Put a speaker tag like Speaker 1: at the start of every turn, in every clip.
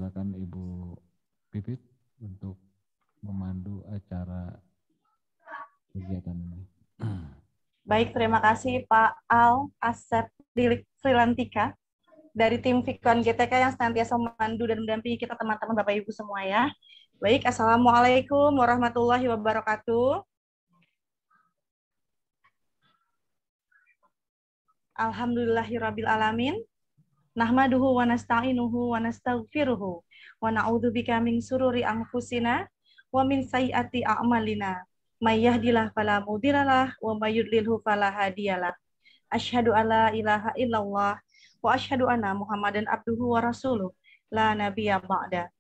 Speaker 1: Silakan Ibu Pipit untuk memandu acara kegiatan ini.
Speaker 2: Baik, terima kasih Pak Al Asep Frilantika dari tim Vikon GTK yang senantiasa memandu dan mendampingi kita teman-teman Bapak Ibu semua ya. Baik, Assalamualaikum warahmatullahi wabarakatuh. Alhamdulillahirabbil alamin. Nahmaduhu wa nasta'inuhu wa nastaghfiruhu wa na'udzubika min sururi anfusina wa min sayyiati a'malina. May yahdihillahu fala mudhillalah wa may yudlilhu fala hadiyalah. Asyhadu alla ilaha illallah wa asyhadu anna Muhammadan abduhu wa rasuluh la nabiyya ba'da.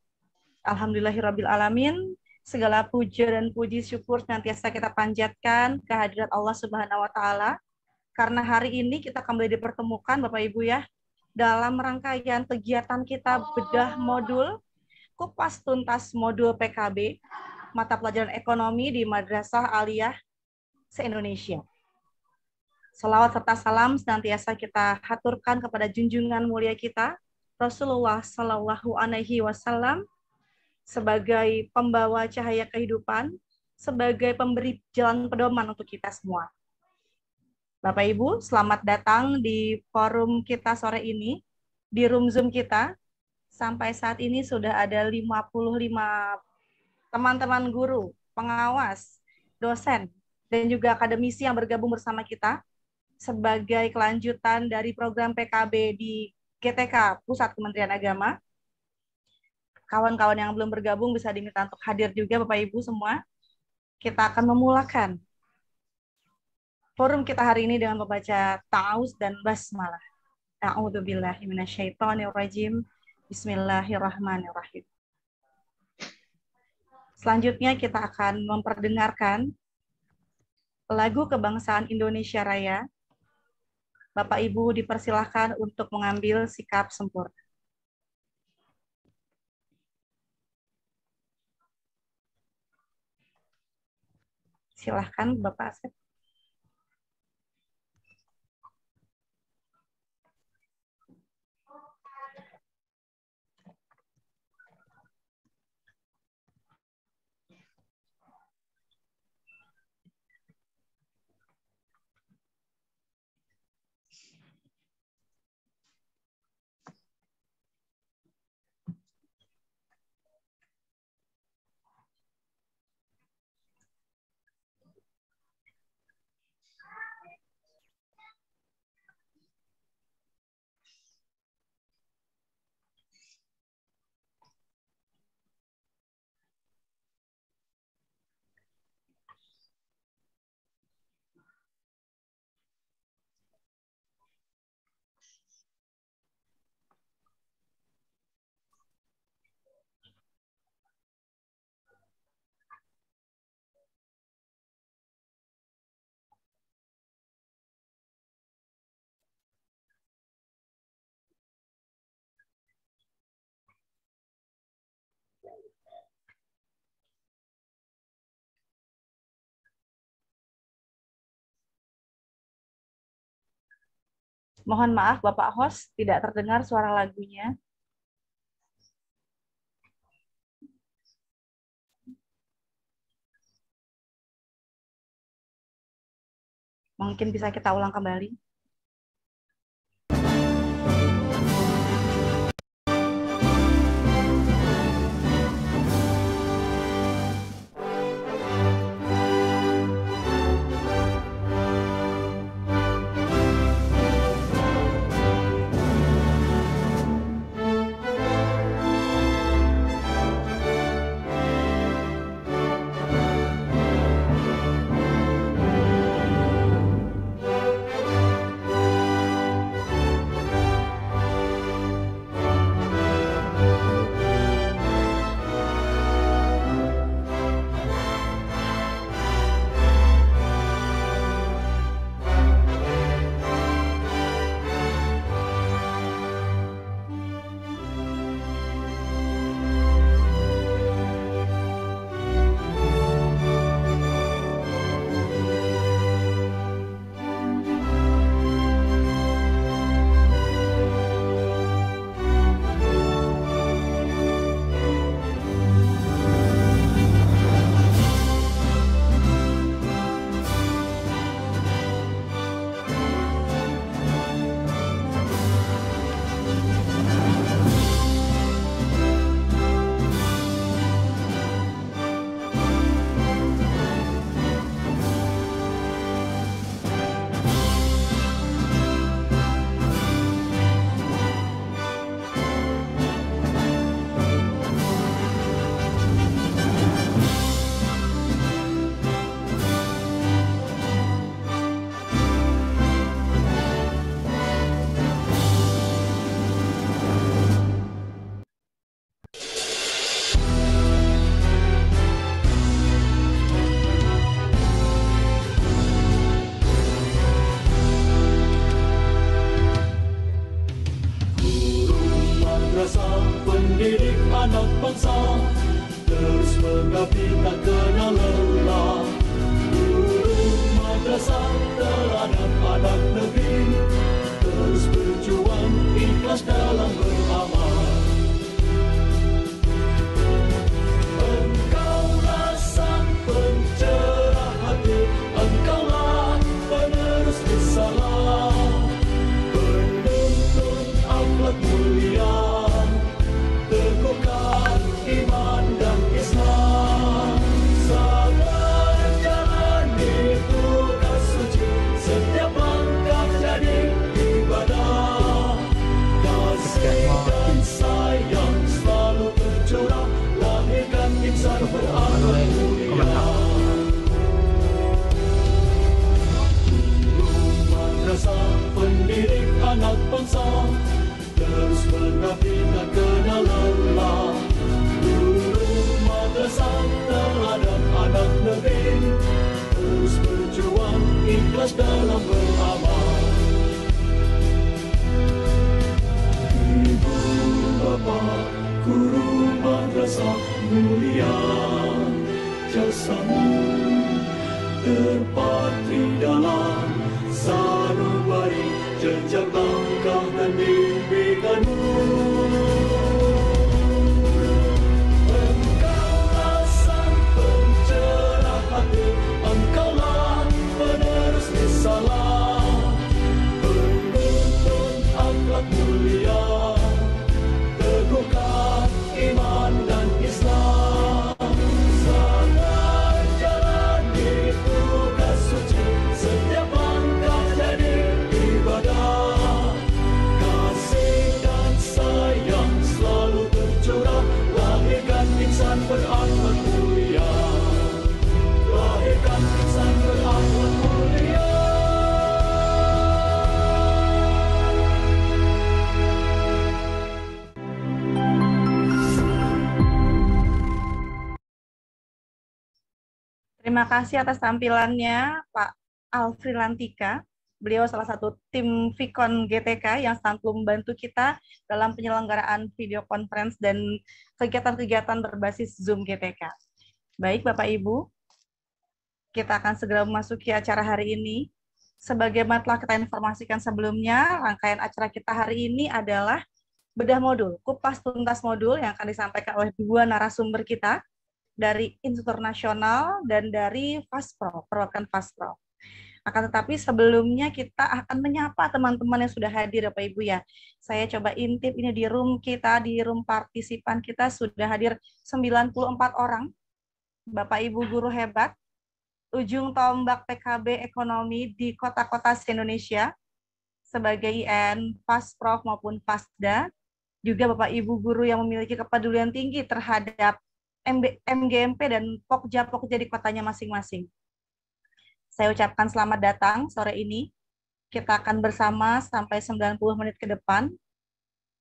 Speaker 2: Alhamdulillahirabbil alamin. Segala puja dan puji syukur senantiasa kita panjatkan kehadirat Allah Subhanahu wa taala karena hari ini kita kembali dipertemukan Bapak Ibu ya dalam rangkaian kegiatan kita bedah modul kupas tuntas modul PKB mata pelajaran ekonomi di Madrasah Aliyah se-Indonesia. Salawat serta salam senantiasa kita haturkan kepada junjungan mulia kita Rasulullah Shallallahu Alaihi Wasallam sebagai pembawa cahaya kehidupan, sebagai pemberi jalan pedoman untuk kita semua. Bapak Ibu, selamat datang di forum kita sore ini, di room Zoom kita. Sampai saat ini sudah ada 55 teman-teman guru, pengawas, dosen, dan juga akademisi yang bergabung bersama kita sebagai kelanjutan dari program PKB di GTK Pusat Kementerian Agama. Kawan-kawan yang belum bergabung bisa diminta untuk hadir juga Bapak Ibu semua. Kita akan memulakan forum kita hari ini dengan membaca ta'awuz dan basmalah. A'udzubillahi minasyaitonirrajim. Bismillahirrahmanirrahim. Selanjutnya kita akan memperdengarkan lagu kebangsaan Indonesia Raya. Bapak Ibu dipersilahkan untuk mengambil sikap sempurna. Silahkan Bapak Asep. Mohon maaf Bapak host, tidak terdengar suara lagunya. Mungkin bisa kita ulang kembali.
Speaker 3: bangsa, terus mengabdi tak kenal lelah. Guru madrasah teladan anak negeri, terus berjuang ikhlas dalam beramal. Engkaulah sang pencerah hati, engkaulah penerus risalah, penuntun akhlak mulia, teguhkan iman dan Islam. Sabar jalani tugas suci, setiap langkah jadi ibadah. Kasih dan sayang selalu tercurah, lahirkan insan berakhlak mulia. Guru madrasah pendidik anak bangsa, terus mengabdi tak kenal lelah. Guru madrasah teladan anak negeri, terus berjuang ikhlas dalam beramal. Ibu bapak guru madrasah mulia, jasamu terpatri dalam sanubari jejak langkah dan bimbinganmu. Engkaulah sang pencerah hati, engkaulah penerus risalah, penuntun akhlak mulia, teguhkan iman dan Islam. Sabar jalani tugas suci, setiap langkah jadi ibadah. Kasih dan sayang selalu tercurah, lahirkan insan berakhlak mulia. Lahirkan insan berakhlak mulia.
Speaker 2: Terima kasih atas tampilannya Pak Alfri Lantika. Beliau salah satu tim Vicon GTK yang selalu membantu kita dalam penyelenggaraan video conference dan kegiatan-kegiatan berbasis Zoom GTK. Baik Bapak Ibu, kita akan segera memasuki acara hari ini. Sebagaimana telah kita informasikan sebelumnya, rangkaian acara kita hari ini adalah bedah modul, kupas tuntas modul yang akan disampaikan oleh dua narasumber kita dari Instruktur Nasional dan dari FASPRO, perwakilan FASPRO. Akan tetapi sebelumnya kita akan menyapa teman-teman yang sudah hadir Bapak Ibu ya. Saya coba intip ini di room kita, di room partisipan kita sudah hadir 94 orang. Bapak Ibu guru hebat, ujung tombak PKB ekonomi di kota-kota se-Indonesia sebagai IN, FASPROF maupun FASDA. Juga Bapak Ibu guru yang memiliki kepedulian tinggi terhadap MGMP dan Pokja-Pokja di kotanya masing-masing. Saya ucapkan selamat datang sore ini. Kita akan bersama sampai 90 menit ke depan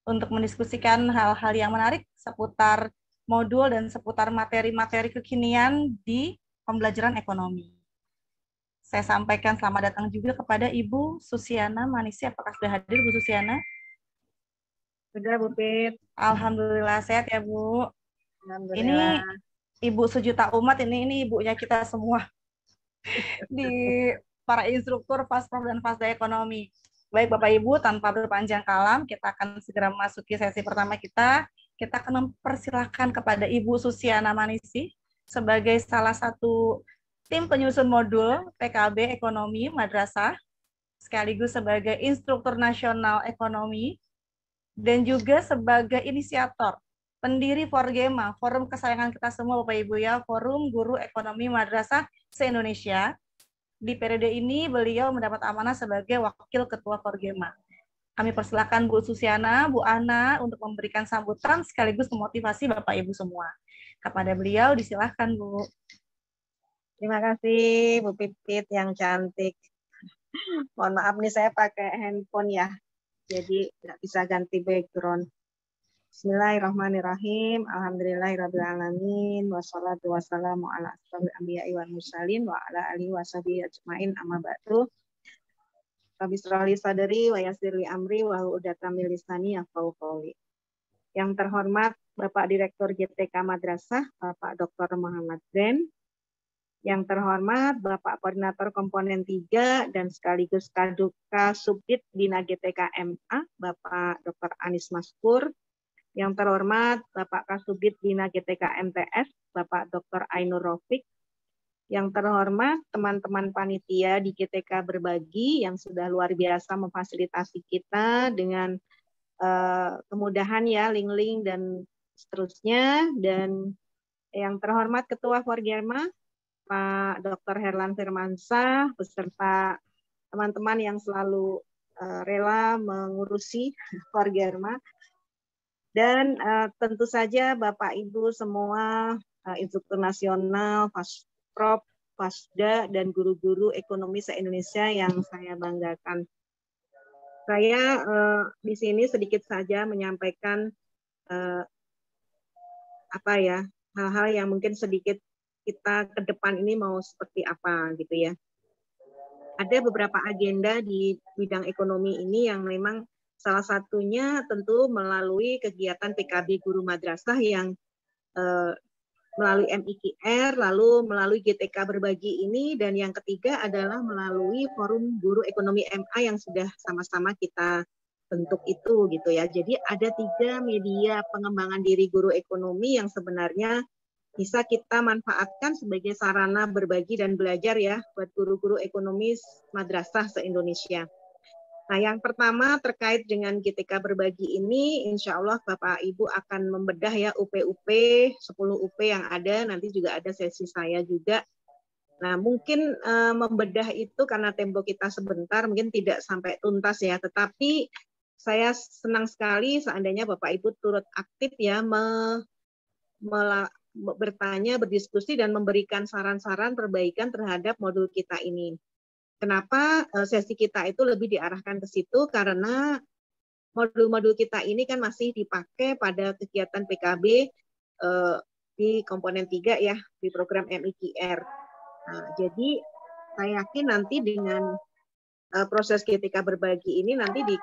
Speaker 2: untuk mendiskusikan hal-hal yang menarik seputar modul dan seputar materi-materi kekinian di pembelajaran ekonomi. Saya sampaikan selamat datang juga kepada Ibu Susiana Manisi. Apakah sudah hadir Bu Susiana?
Speaker 4: Sudah Bu Pit.
Speaker 2: Alhamdulillah sehat ya Bu.
Speaker 4: Alhamdulillah.
Speaker 2: Ini Ibu sejuta umat, ini ibunya kita semua di para instruktur FASPROF dan FASDA ekonomi. Baik Bapak Ibu, tanpa berpanjang kalam, kita akan segera memasuki sesi pertama kita. Kita akan mempersilahkan kepada Ibu Susiana Manisi sebagai salah satu tim penyusun modul PKB Ekonomi Madrasah, sekaligus sebagai Instruktur Nasional Ekonomi, dan juga sebagai inisiator, pendiri Forgema, forum kesayangan kita semua Bapak Ibu ya, Forum Guru Ekonomi Madrasah se-Indonesia. Di periode ini beliau mendapat amanah sebagai Wakil Ketua Forgema. Kami persilakan Bu Susiana, Bu Ana untuk memberikan sambutan sekaligus memotivasi Bapak Ibu semua. Kepada beliau disilahkan Bu.
Speaker 4: Terima kasih Bu Pipit yang cantik. Mohon maaf nih saya pakai handphone ya, jadi nggak bisa ganti background. Bismillahirrahmanirrahim. Alhamdulillahirrabbilalamin. Wassalatu wassalamu ala asrofil anbiya'i wal mursalin wa ala alihi washabihi ajmain amma ba'du. Rabbi shrah li sadri wa yassir li amri wa hlul 'uqdatam min lisani yafqahu qawli. Yang terhormat Bapak Direktur GTK Madrasah, Bapak Dr. Muhammad Zain. Yang terhormat Bapak Koordinator Komponen 3 dan sekaligus Kaduka Subdit Bina GTK MA, Bapak Dr. Anis Maskur. Yang terhormat Bapak Kasubdit Bina GTK MTS, Bapak Dr. Ainur Rafiq. Yang terhormat teman-teman panitia di GTK Berbagi yang sudah luar biasa memfasilitasi kita dengan kemudahan ya, link-link dan seterusnya. Dan yang terhormat Ketua Forgerma, Pak Dr. Herlan Firmansyah, beserta teman-teman yang selalu rela mengurusi Forgerma. Dan tentu saja Bapak Ibu semua, instruktur nasional, Prop, Pasda, dan guru-guru ekonomi se-Indonesia yang saya banggakan. Saya di sini sedikit saja menyampaikan hal-hal yang mungkin sedikit kita ke depan ini mau seperti apa gitu ya. Ada beberapa agenda di bidang ekonomi ini yang memang salah satunya tentu melalui kegiatan PKB Guru Madrasah yang melalui MIKR, lalu melalui GTK Berbagi ini, dan yang ketiga adalah melalui Forum Guru Ekonomi MA yang sudah sama-sama kita bentuk itu gitu ya. Jadi ada 3 media pengembangan diri guru ekonomi yang sebenarnya bisa kita manfaatkan sebagai sarana berbagi dan belajar ya buat guru-guru ekonomi madrasah se-Indonesia. Nah, yang pertama terkait dengan GTK Berbagi ini, insya Allah Bapak Ibu akan membedah ya UP-UP, 10 UP yang ada, nanti juga ada sesi saya juga. Nah, mungkin membedah itu karena tempo kita sebentar, mungkin tidak sampai tuntas ya, tetapi saya senang sekali seandainya Bapak Ibu turut aktif ya, bertanya, berdiskusi, dan memberikan saran-saran perbaikan terhadap modul kita ini. Kenapa sesi kita itu lebih diarahkan ke situ? Karena modul-modul kita ini kan masih dipakai pada kegiatan PKB di komponen 3 ya, di program MIKR. Nah, jadi saya yakin nanti dengan proses GTK Berbagi ini nanti di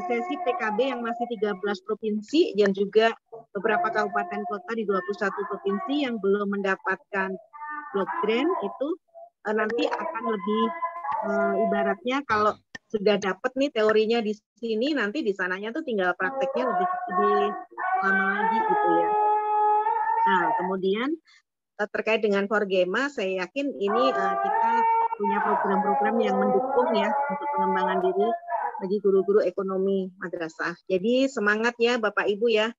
Speaker 4: sesi PKB yang masih 13 provinsi dan juga beberapa kabupaten kota di 21 provinsi yang belum mendapatkan block grant itu nanti akan lebih ibaratnya kalau sudah dapat nih teorinya di sini, nanti di sananya tuh tinggal prakteknya lebih lama lagi gitu ya. Nah, kemudian terkait dengan Forgema, saya yakin ini kita punya program-program yang mendukung ya untuk pengembangan diri bagi guru-guru ekonomi madrasah. Jadi semangat ya Bapak Ibu ya.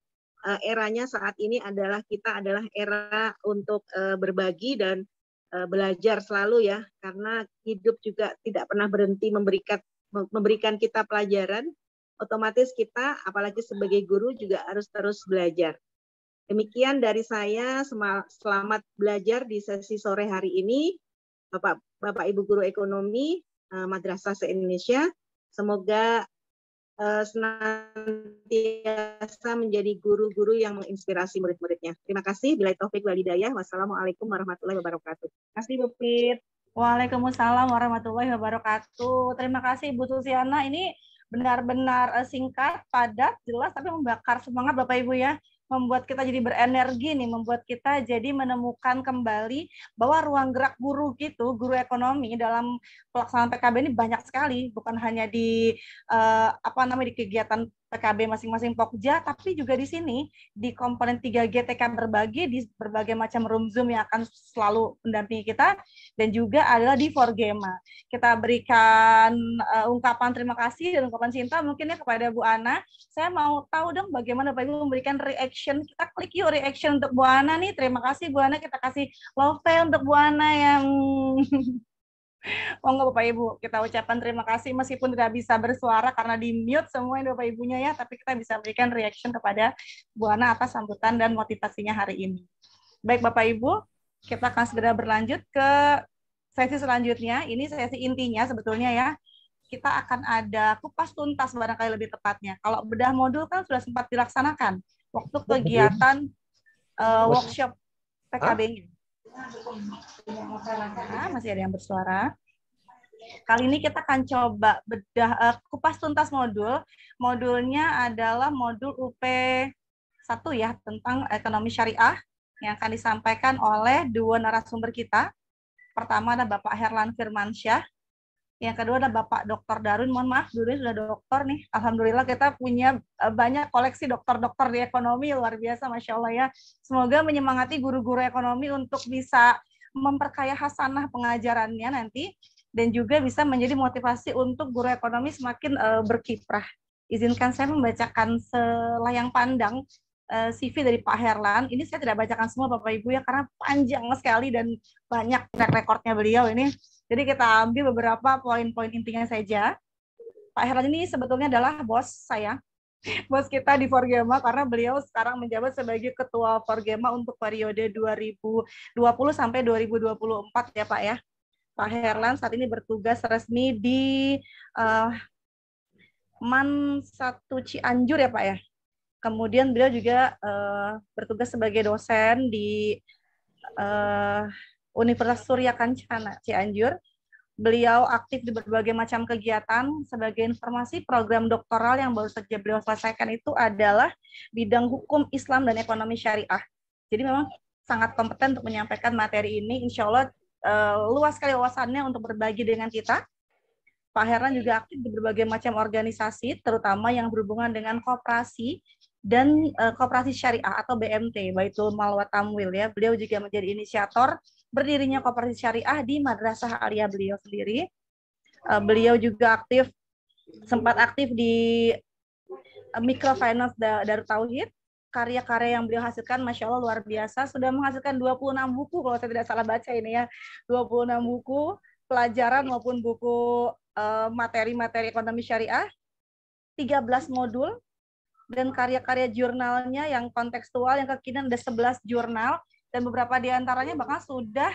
Speaker 4: Eranya saat ini adalah kita adalah era untuk berbagi dan belajar selalu ya, karena hidup juga tidak pernah berhenti memberikan kita pelajaran. Otomatis kita apalagi sebagai guru juga harus terus belajar. Demikian dari saya, selamat belajar di sesi sore hari ini Bapak Ibu guru ekonomi madrasah se-Indonesia. Semoga senantiasa menjadi guru-guru yang menginspirasi murid-muridnya. Terima kasih. Billahi taufik wal hidayah. Wassalamualaikum warahmatullahi wabarakatuh. Terima kasih Bu Pit.
Speaker 2: Waalaikumsalam warahmatullahi wabarakatuh. Terima kasih Bu Susiana. Ini benar-benar singkat, padat, jelas, tapi membakar semangat Bapak Ibu ya. Membuat kita jadi berenergi nih, membuat kita jadi menemukan kembali bahwa ruang gerak guru gitu, guru ekonomi dalam pelaksanaan PKB ini banyak sekali, bukan hanya di di kegiatan PKB masing-masing Pokja, tapi juga di sini di komponen 3 GTK Berbagi di berbagai macam room Zoom yang akan selalu mendampingi kita, dan juga adalah di Forgema. Kita berikan ungkapan terima kasih dan ungkapan cinta mungkin ya kepada Bu Ana. Saya mau tahu dong bagaimana Bapak Ibu memberikan reaction. Kita klik yuk reaction untuk Bu Ana nih. Terima kasih Bu Ana, kita kasih love untuk Bu Ana yang monggo Bapak Ibu, kita ucapkan terima kasih meskipun tidak bisa bersuara karena di mute semua Bapak Ibunya ya, tapi kita bisa berikan reaction kepada Bu Ana atas sambutan dan motivasinya hari ini. Baik Bapak Ibu, kita akan segera berlanjut ke sesi selanjutnya. Ini sesi intinya sebetulnya ya. Kita akan ada kupas tuntas barangkali lebih tepatnya. Kalau bedah modul kan sudah sempat dilaksanakan waktu kegiatan workshop PKB-nya. Nah, masih ada yang bersuara. Kali ini kita akan coba bedah kupas tuntas modul. Modulnya adalah modul UP 1 ya tentang ekonomi syariah yang akan disampaikan oleh 2 narasumber kita. Pertama ada Bapak Herlan Firmansyah, yang kedua ada Bapak Dr. Darwin. Mohon maaf, dulu sudah dokter nih. Alhamdulillah kita punya banyak koleksi dokter-dokter di ekonomi, luar biasa, Masya Allah ya. Semoga menyemangati guru-guru ekonomi untuk bisa memperkaya hasanah pengajarannya nanti, dan juga bisa menjadi motivasi untuk guru ekonomi semakin berkiprah. Izinkan saya membacakan selayang pandang CV dari Pak Herlan. Ini saya tidak bacakan semua Bapak Ibu ya, karena panjang sekali dan banyak track recordnya beliau ini. Jadi kita ambil beberapa poin-poin intinya saja. Pak Herlan ini sebetulnya adalah bos saya, bos kita di Forgema, karena beliau sekarang menjabat sebagai Ketua Forgema untuk periode 2020 sampai 2024 ya Pak ya. Pak Herlan saat ini bertugas resmi di MAN 1 Cianjur ya Pak ya. Kemudian beliau juga bertugas sebagai dosen di Universitas Surya Kencana Cianjur. Beliau aktif di berbagai macam kegiatan. Sebagai informasi, program doktoral yang baru saja beliau selesaikan itu adalah bidang hukum Islam dan ekonomi syariah. Jadi memang sangat kompeten untuk menyampaikan materi ini. Insya Allah luas sekali wawasannya untuk berbagi dengan kita. Pak Herlan juga aktif di berbagai macam organisasi, terutama yang berhubungan dengan koperasi dan koperasi syariah atau BMT, Baitul Mal wa Tamwil ya. Beliau juga menjadi inisiator berdirinya koperasi syariah di Madrasah Aliyah beliau sendiri. Beliau juga sempat aktif di Microfinance Darut Tauhid. Karya-karya yang beliau hasilkan, Masya Allah luar biasa. Sudah menghasilkan 26 buku, kalau saya tidak salah baca ini ya. 26 buku pelajaran maupun buku materi-materi ekonomi syariah, 13 modul, dan karya-karya jurnalnya yang kontekstual, yang kekinian ada 11 jurnal, dan beberapa diantaranya bahkan sudah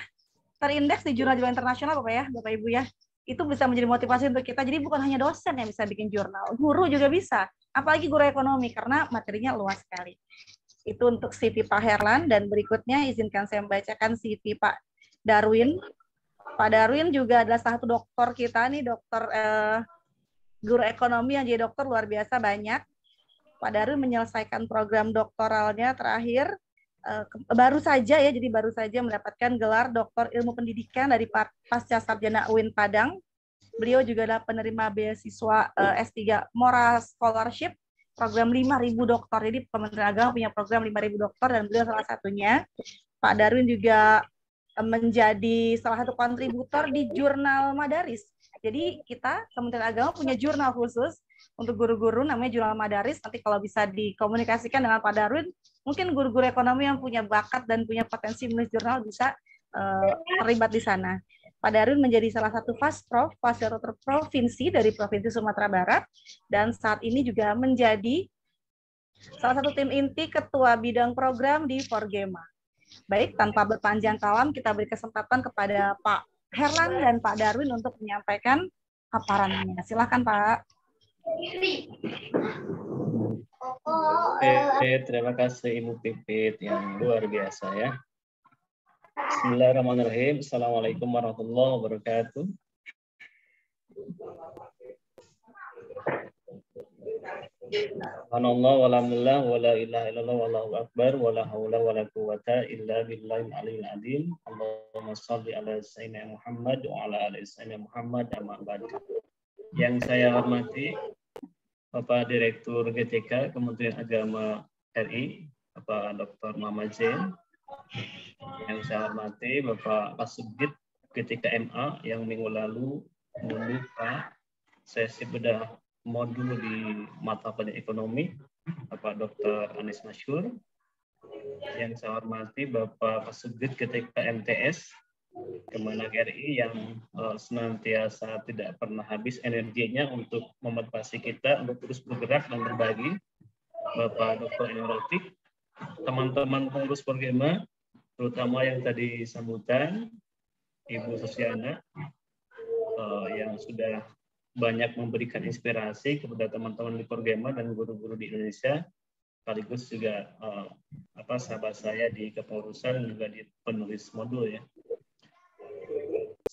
Speaker 2: terindeks di jurnal-jurnal internasional Bapak ya, Bapak Ibu ya. Itu bisa menjadi motivasi untuk kita. Jadi bukan hanya dosen yang bisa bikin jurnal, guru juga bisa. Apalagi guru ekonomi, karena materinya luas sekali. Itu untuk CV Pak Herlan, dan berikutnya izinkan saya membacakan CV Pak Darwin. Pak Darwin juga adalah salah satu dokter kita nih, dokter guru ekonomi yang jadi dokter luar biasa banyak. Pak Darwin menyelesaikan program doktoralnya terakhir baru saja ya, jadi baru saja mendapatkan gelar Doktor Ilmu Pendidikan dari Pasca Sarjana UIN Padang. Beliau juga adalah penerima beasiswa S3 Moral Scholarship, program 5.000 dokter. Jadi Kementerian Agama punya program 5.000 dokter dan beliau salah satunya. Pak Darwin juga menjadi salah satu kontributor di Jurnal Madaris. Jadi kita Kementerian Agama punya jurnal khusus untuk guru-guru namanya Jurnal Madaris. Nanti kalau bisa dikomunikasikan dengan Pak Darwin, mungkin guru-guru ekonomi yang punya bakat dan punya potensi menulis jurnal bisa terlibat di sana. Pak Darwin menjadi salah satu Fasprof, fasilitator provinsi dari Provinsi Sumatera Barat, dan saat ini juga menjadi salah satu tim inti ketua bidang program di Forgema. Baik, tanpa berpanjang kalam, kita beri kesempatan kepada Pak Herlan dan Pak Darwin untuk menyampaikan paparannya. Silakan Pak.
Speaker 5: Oke, terima kasih Ibu Pipit yang luar biasa ya. Bismillahirrahmanirrahim. Assalamualaikum warahmatullahi wabarakatuh. Subhanallah walhamdulillah wala ilaha illallah wallahu akbar wala haula wala quwata illa billahil aliyil azim. Allahumma shalli ala sayyidina Muhammad wa ala ali sayyidina Muhammad amma ba'du. Yang saya hormati Bapak Direktur GTK Kementerian Agama RI, Bapak Dr. Muhammad Zain. Yang saya hormati Bapak Kasubdit GTK MA yang minggu lalu membuka sesi bedah modul di mata pelajaran ekonomi, Bapak Dr. Anis Masyhur. Yang saya hormati Bapak Kasubdit GTK MTS Kemenak RI yang senantiasa tidak pernah habis energinya untuk memotivasi kita untuk terus bergerak dan berbagi, Bapak Dr. Enrotik, teman-teman pengurus Forgema, terutama yang tadi sambutan, Ibu Susiana, yang sudah banyak memberikan inspirasi kepada teman-teman di Forgema dan guru-guru di Indonesia, sekaligus juga sahabat saya di kepengurusan dan juga di penulis modul ya.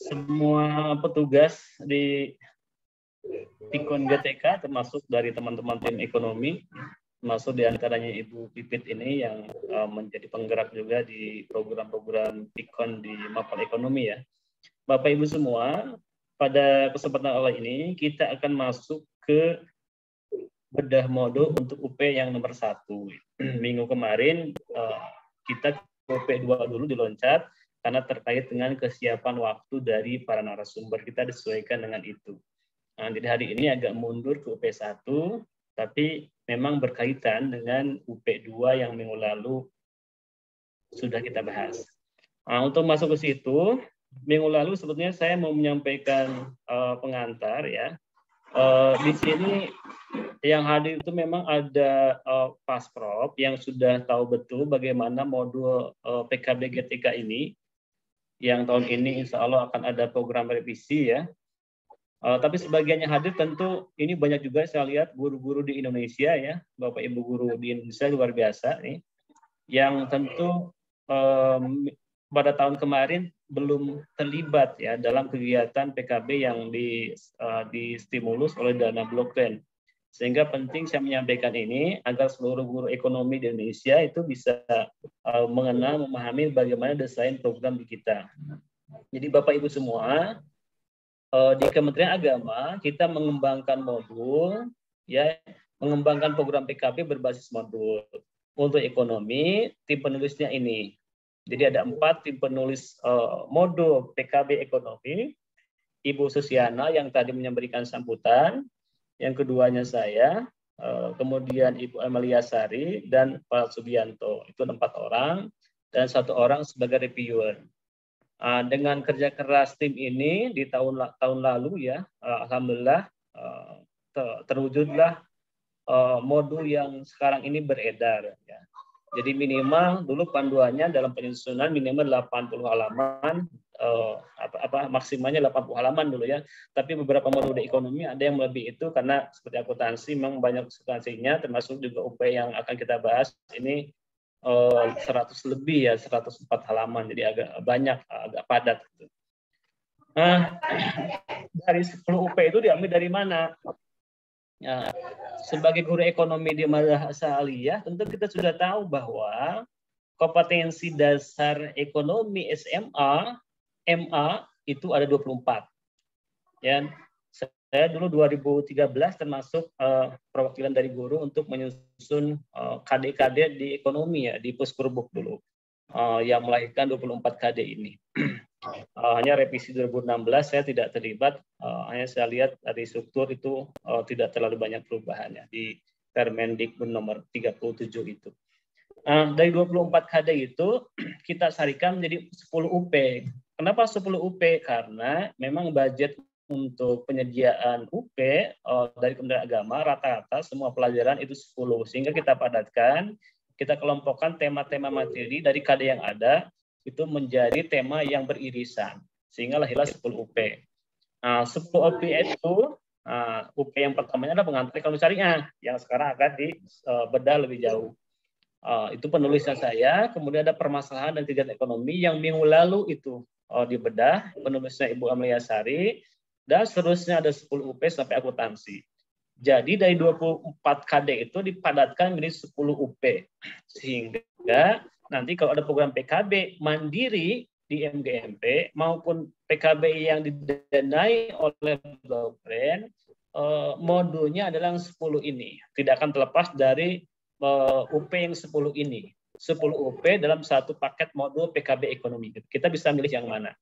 Speaker 5: Semua petugas di Pikon GTK termasuk dari teman-teman tim ekonomi termasuk diantaranya Ibu Pipit ini yang menjadi penggerak juga di program-program Pikon di Mapel Ekonomi ya. Bapak Ibu semua, pada kesempatan awal ini kita akan masuk ke bedah modul untuk UP yang nomor 1. Minggu kemarin kita UP 2 dulu diloncat karena terkait dengan kesiapan waktu dari para narasumber, kita disesuaikan dengan itu. Nah, jadi hari ini agak mundur ke UP 1, tapi memang berkaitan dengan UP 2 yang minggu lalu sudah kita bahas. Nah, untuk masuk ke situ, minggu lalu sebetulnya saya mau menyampaikan pengantar ya. Di sini yang hadir itu memang ada Pasprov yang sudah tahu betul bagaimana modul PKB GTK ini, yang tahun ini insya Allah akan ada program revisi ya. Tapi sebagiannya hadir tentu ini banyak juga saya lihat guru-guru di Indonesia ya, Bapak Ibu guru di Indonesia luar biasa nih, yang tentu pada tahun kemarin belum terlibat ya dalam kegiatan PKB yang distimulus oleh dana Blok Grant. Sehingga penting saya menyampaikan ini agar seluruh guru ekonomi di Indonesia itu bisa mengenal, memahami bagaimana desain program di kita. Jadi Bapak Ibu semua, di Kementerian Agama kita mengembangkan modul, ya, mengembangkan program PKB berbasis modul. Untuk ekonomi, tim penulisnya ini. Jadi ada 4 tim penulis modul PKB ekonomi. Ibu Susiana yang tadi memberikan sambutan, yang keduanya saya, kemudian Ibu Amalia Sari dan Pak Subianto. Itu 4 orang dan 1 orang sebagai reviewer. Dengan kerja keras tim ini di tahun lalu ya, alhamdulillah terwujudlah modul yang sekarang ini beredar. Ya. Jadi minimal dulu panduannya dalam penyusunan minimal 80 halaman, maksimalnya 80 halaman dulu ya. Tapi beberapa modul di ekonomi ada yang lebih itu karena seperti akuntansi memang banyak substansinya, termasuk juga UP yang akan kita bahas ini 100 lebih ya, 104 halaman, jadi agak banyak, agak padat. Nah, dari 10 UP itu diambil dari mana? Nah, sebagai guru ekonomi di Madrasah Aliyah, tentu kita sudah tahu bahwa kompetensi dasar ekonomi SMA, MA itu ada 24. Ya, saya dulu 2013 termasuk perwakilan dari guru untuk menyusun KD-KD di ekonomi ya, di Puskurbuk dulu, yang melahirkan 24 KD ini. Hanya revisi 2016 saya tidak terlibat, hanya saya lihat dari struktur itu tidak terlalu banyak perubahannya di Permendikbud nomor 37 itu. Dari 24 KD itu kita sarikan menjadi 10 UP. Kenapa 10 UP? Karena memang budget untuk penyediaan UP dari Kementerian Agama rata-rata semua pelajaran itu 10, sehingga kita padatkan, kita kelompokkan tema-tema materi dari KD yang ada itu menjadi tema yang beririsan, sehingga lahirlah 10 UP. 10 UP itu, UP yang pertamanya adalah pengantar ekonomi syariah, yang sekarang akan dibedah lebih jauh. Itu penulisnya saya, kemudian ada permasalahan dan kegiatan ekonomi yang minggu lalu itu dibedah, penulisnya Ibu Amalia Sari, dan seterusnya ada 10 UP sampai akuntansi. Jadi dari 24 KD itu dipadatkan menjadi 10 UP, sehingga nanti kalau ada program PKB mandiri di MGMP maupun PKB yang didanai oleh Blok Grant, modulnya adalah 10 ini. Tidak akan terlepas dari UP yang 10 ini. 10 UP dalam satu paket modul PKB ekonomi. Kita bisa milih yang mana.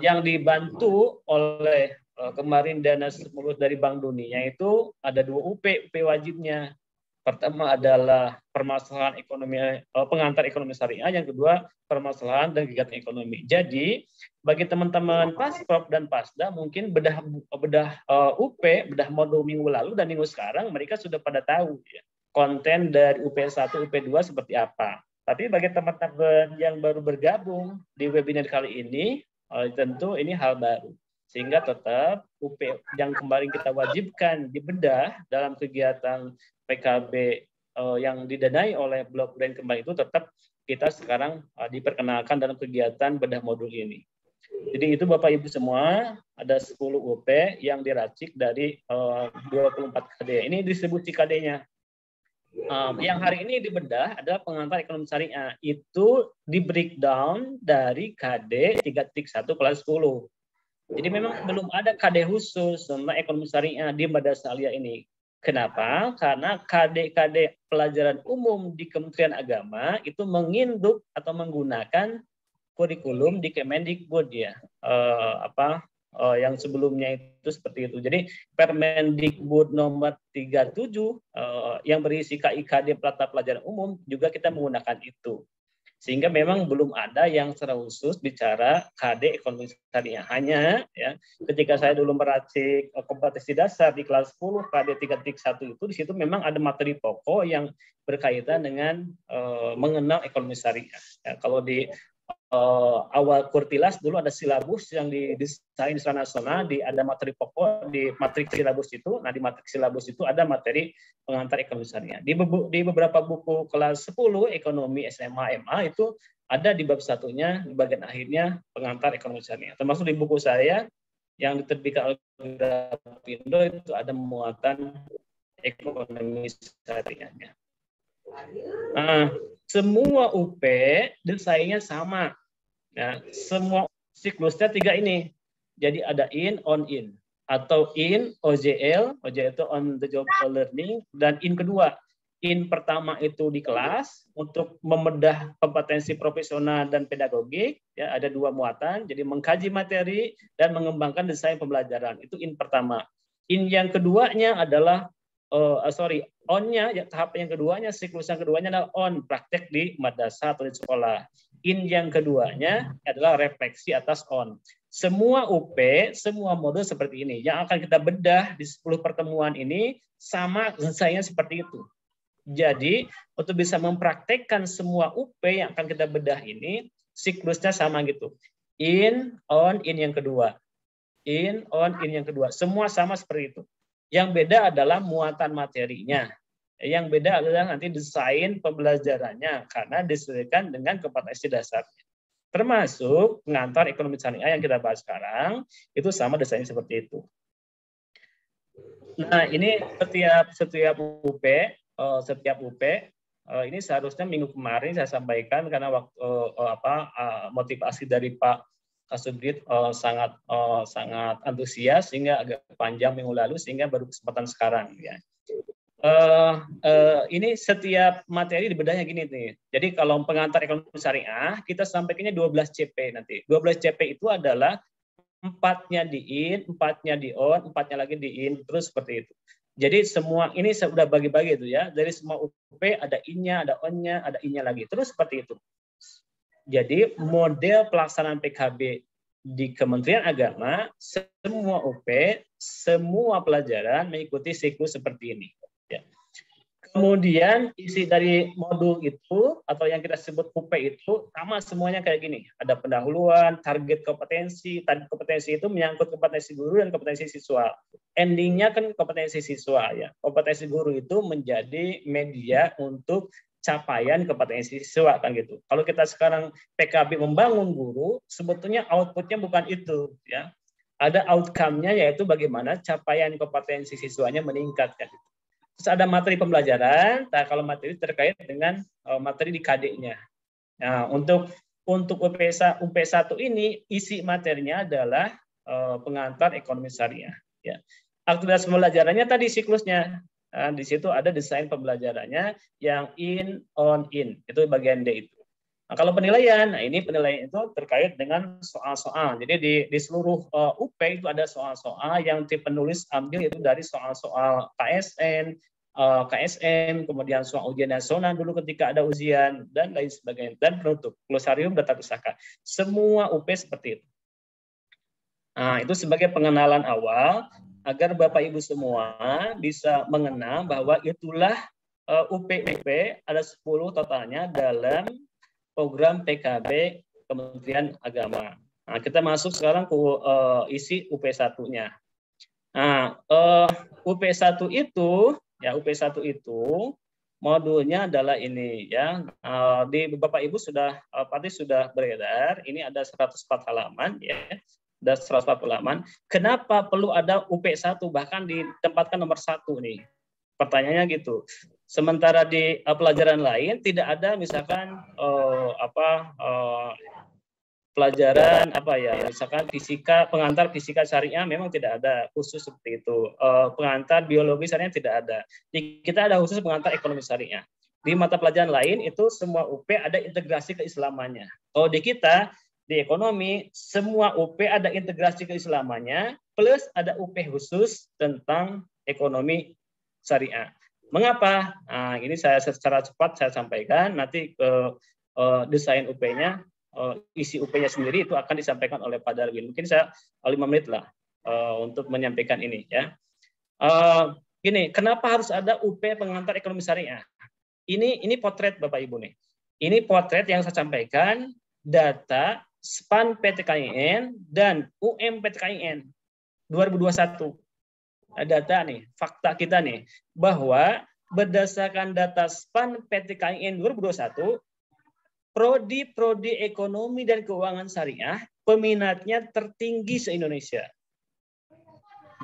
Speaker 5: Yang dibantu oleh kemarin dana stimulus dari Bank Dunia itu ada 2 UP wajibnya. Pertama adalah permasalahan ekonomi, pengantar ekonomi syariah, yang kedua permasalahan dan kegiatan ekonomi. Jadi bagi teman-teman Pasprov dan Pasda mungkin bedah UP, bedah modul minggu lalu dan minggu sekarang mereka sudah pada tahu ya, konten dari UP 1, UP 2 seperti apa. Tapi bagi teman-teman yang baru bergabung di webinar kali ini, tentu ini hal baru. Sehingga tetap UP yang kemarin kita wajibkan dibedah dalam kegiatan PKB yang didanai oleh Blok Grant kemarin itu tetap kita sekarang diperkenalkan dalam kegiatan bedah modul ini. Jadi itu Bapak Ibu semua, ada 10 UP yang diracik dari 24 KD. Ini distribusi KD-nya. Yang hari ini dibedah adalah pengantar ekonomi syariah. Itu di breakdown dari KD 3.1 kelas 10. Jadi memang belum ada KD khusus tentang ekonomi syariah di Madrasah Aliyah ini. Kenapa? Karena KD-KD pelajaran umum di Kementerian Agama itu menginduk atau menggunakan kurikulum di Kemendikbud ya. Yang sebelumnya itu seperti itu. Jadi Permendikbud nomor 37 yang berisi KIKD pelajaran umum juga kita menggunakan itu. Sehingga memang belum ada yang secara khusus bicara KD ekonomi syariah. Hanya ya ketika saya dulu meracik kompetensi dasar di kelas 10 KD 3.1 itu di situ memang ada materi pokok yang berkaitan dengan mengenal ekonomi syariah. Ya, kalau di awal Kurtilas dulu ada silabus yang didesain secara nasional, ada materi pokok di matrik silabus itu. Nah di matrik silabus itu ada materi pengantar ekonomi syariah. Di beberapa buku kelas 10 ekonomi SMA MA itu ada di bab satunya di bagian akhirnya pengantar ekonomi syariah. Termasuk di buku saya yang diterbitkan oleh Grafindo itu ada muatan ekonomi syariahnya. Nah, semua UP desainnya sama. Nah, semua siklusnya 3 ini. Jadi ada in, on, in. Atau in, OJL itu on the job learning, dan in kedua. In pertama itu di kelas untuk membedah kompetensi profesional dan pedagogik. Ya, ada 2 muatan. Jadi mengkaji materi dan mengembangkan desain pembelajaran. Itu in pertama. In yang keduanya adalah on-nya, ya, tahap yang keduanya, siklus yang keduanya adalah on, praktek di madrasah atau di sekolah. In yang keduanya adalah refleksi atas on. Semua UP, semua modul seperti ini. Yang akan kita bedah di 10 pertemuan ini sama desainnya seperti itu. Jadi, untuk bisa mempraktekkan semua UP yang akan kita bedah ini, siklusnya sama gitu. In, on, in yang kedua. In, on, in yang kedua. Semua sama seperti itu. Yang beda adalah muatan materinya. Yang beda adalah nanti desain pembelajarannya karena disesuaikan dengan kompetensi dasarnya. Termasuk pengantar ekonomi syariah yang kita bahas sekarang itu sama desainnya seperti itu. Nah, ini setiap UP ini seharusnya minggu kemarin saya sampaikan karena waktu motivasi dari Pak Kasubdit sangat antusias sehingga agak panjang minggu lalu sehingga baru kesempatan sekarang ya. Ini setiap materi dibedahnya gini nih. Jadi kalau pengantar ekonomi syariah kita sampaikannya 12 CP nanti. 12 CP itu adalah 4-nya di in, 4-nya di on, 4-nya lagi di in, terus seperti itu. Jadi semua ini saya sudah bagi-bagi itu ya. Dari semua UP ada in-nya, ada on-nya, ada in-nya lagi. Terus seperti itu. Jadi model pelaksanaan PKB di Kementerian Agama, semua UP, semua pelajaran mengikuti siklus seperti ini. Ya. Kemudian isi dari modul itu atau yang kita sebut UP itu sama semuanya kayak gini. Ada pendahuluan, target kompetensi itu menyangkut kompetensi guru dan kompetensi siswa. Endingnya kan kompetensi siswa ya. Kompetensi guru itu menjadi media untuk capaian kompetensi siswa kan gitu. Kalau kita sekarang PKB membangun guru, sebetulnya outputnya bukan itu ya. Ada outcome-nya yaitu bagaimana capaian kompetensi siswanya meningkat kan gitu. Terus ada materi pembelajaran, nah kalau materi terkait dengan materi di KD-nya. Nah, untuk UP1 ini isi materinya adalah pengantar ekonomi syariah ya. Aktivitas pembelajarannya tadi siklusnya. Nah, di situ ada desain pembelajarannya yang in, on, in. Itu bagian D itu. Nah, kalau penilaian, nah ini penilaian itu terkait dengan soal-soal. Jadi di seluruh UP itu ada soal-soal yang tim penulis ambil itu dari soal-soal KSN, kemudian soal ujian nasional dulu ketika ada ujian, dan lain sebagainya. Dan penutup, glosarium data pusaka. Semua UP seperti itu. Nah, itu sebagai pengenalan awal, agar Bapak Ibu semua bisa mengenal bahwa itulah UP ada 10 totalnya dalam program PKB Kementerian Agama. Nah, kita masuk sekarang ke isi UP1-nya. Nah, UP1 itu modulnya adalah ini ya. Di Bapak Ibu sudah pasti sudah beredar. Ini ada 104 halaman ya. Ada 104 halaman. Kenapa perlu ada UP1 bahkan ditempatkan nomor 1 nih? Pertanyaannya gitu. Sementara di pelajaran lain tidak ada misalkan pelajaran misalkan fisika, pengantar fisika syariah memang tidak ada khusus seperti itu. Pengantar biologi syariah tidak ada. Di kita ada khusus pengantar ekonomi syariah. Di mata pelajaran lain itu semua UP ada integrasi keislamannya. Kalau di kita di ekonomi semua UP ada integrasi keislamannya plus ada UP khusus tentang ekonomi syariah. Mengapa? Nah, ini saya secara cepat saya sampaikan. Nanti desain UP-nya, isi UP-nya sendiri itu akan disampaikan oleh Pak Darwin. Mungkin saya 5 menit lah untuk menyampaikan ini ya. Gini, kenapa harus ada UP pengantar ekonomi syariah? Ini potret Bapak Ibu nih. Ini potret yang saya sampaikan data SPAN PTKIN dan UMPTKIN 2021. Data nih, fakta kita nih bahwa berdasarkan data SPAN PTKIN 2021, prodi ekonomi dan keuangan syariah peminatnya tertinggi se-Indonesia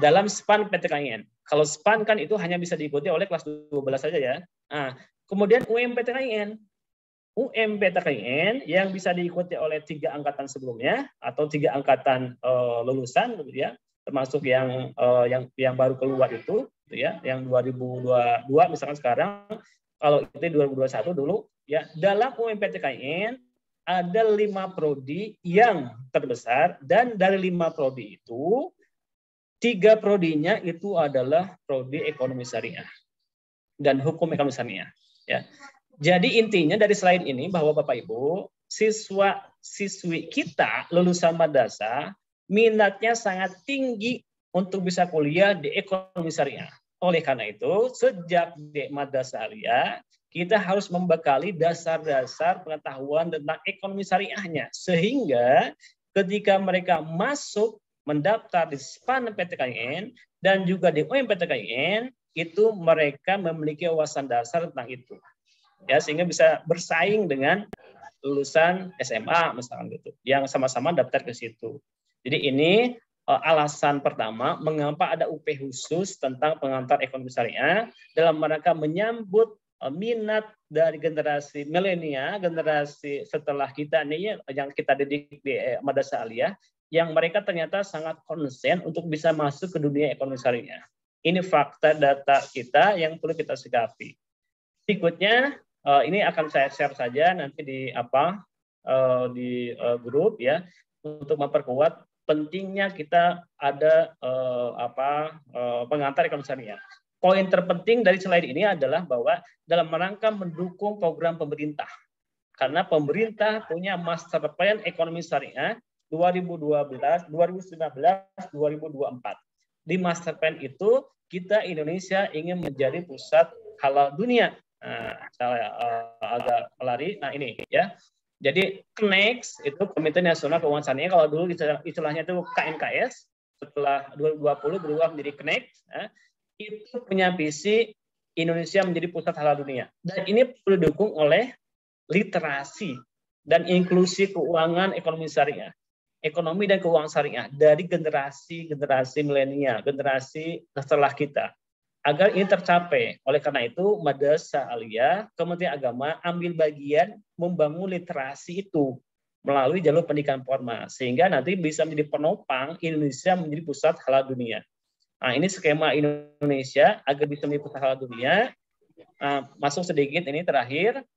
Speaker 5: dalam SPAN PTKIN. Kalau SPAN kan itu hanya bisa diikuti oleh kelas 12 saja ya. Nah, kemudian UMPTKIN yang bisa diikuti oleh 3 angkatan sebelumnya atau 3 angkatan lulusan gitu ya, termasuk yang baru keluar itu ya, yang 2022 misalkan sekarang, kalau itu 2021 dulu ya. Dalam UMPTKIN ada 5 prodi yang terbesar dan dari 5 prodi itu 3 prodinya itu adalah prodi ekonomi syariah dan hukum ekonomi syariah ya. Jadi intinya dari slide ini bahwa Bapak Ibu, siswa-siswi kita lulusan madrasah minatnya sangat tinggi untuk bisa kuliah di ekonomi syariah. Oleh karena itu, sejak di madrasah aliyah, kita harus membekali dasar-dasar pengetahuan tentang ekonomi syariahnya. Sehingga ketika mereka masuk mendaftar di SPAN PTKIN dan juga di UMPTKIN, itu mereka memiliki wawasan dasar tentang itu. Ya, sehingga bisa bersaing dengan lulusan SMA misalkan gitu, yang sama-sama daftar ke situ. Jadi ini alasan pertama mengapa ada UP khusus tentang pengantar ekonomi syariah dalam rangka menyambut minat dari generasi milenial, generasi setelah kita nih yang kita didik di madrasah aliyah, yang mereka ternyata sangat konsen untuk bisa masuk ke dunia ekonomi syariah. Ini fakta data kita yang perlu kita sikapi. Berikutnya ini akan saya share saja nanti di grup ya, untuk memperkuat pentingnya kita ada pengantar ekonomi syariah. Poin terpenting dari slide ini adalah bahwa dalam rangka mendukung program pemerintah, karena pemerintah punya master plan ekonomi syariah 2019, 2024. Di master plan itu kita Indonesia ingin menjadi pusat halal dunia. Saya agak lari. Nah ini ya. Jadi KNEX itu Komite Nasional Keuangan Syariah, kalau dulu istilahnya itu KNKS, setelah 2020 berubah menjadi KNEX, ya, itu punya visi Indonesia menjadi pusat halal dunia. Dan ini perlu didukung oleh literasi dan inklusi keuangan ekonomi syariah. Ekonomi dan keuangan syariah dari generasi milenial, generasi setelah kita. Agar ini tercapai. Oleh karena itu, Madrasah Aliyah, Kementerian Agama ambil bagian membangun literasi itu melalui jalur pendidikan formal, sehingga nanti bisa menjadi penopang Indonesia menjadi pusat halal dunia. Nah, ini skema Indonesia agar bisa menjadi pusat halal dunia. Masuk sedikit ini terakhir.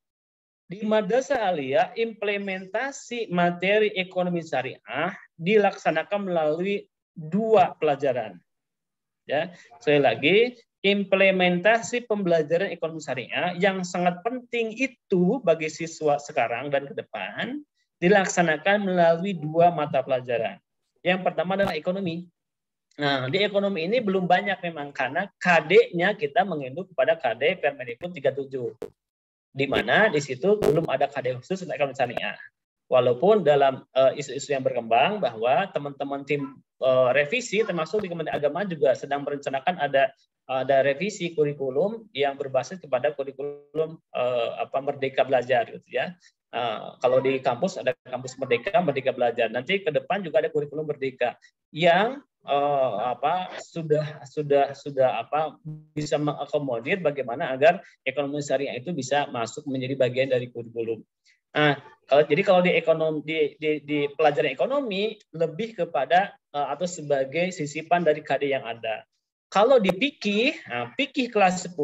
Speaker 5: Di Madrasah Aliyah, implementasi materi ekonomi syariah dilaksanakan melalui 2 pelajaran. Ya, sekali lagi, implementasi pembelajaran ekonomi syariah yang sangat penting itu bagi siswa sekarang dan ke depan dilaksanakan melalui 2 mata pelajaran. Yang pertama adalah ekonomi. Nah, di ekonomi ini belum banyak memang karena KD-nya kita menginduk kepada KD Permendikbud 37. Di mana di situ belum ada KD khusus untuk ekonomi syariah. Walaupun dalam isu-isu yang berkembang bahwa teman-teman tim revisi termasuk di Kementerian Agama juga sedang merencanakan ada revisi kurikulum yang berbasis kepada kurikulum Merdeka Belajar gitu ya. Kalau di kampus ada kampus Merdeka Belajar. Nanti ke depan juga ada kurikulum Merdeka yang bisa mengakomodir bagaimana agar ekonomi syariah itu bisa masuk menjadi bagian dari kurikulum. Nah, kalau di ekonomi di pelajaran ekonomi lebih kepada atau sebagai sisipan dari KD yang ada. Kalau di fikih, fikih kelas 10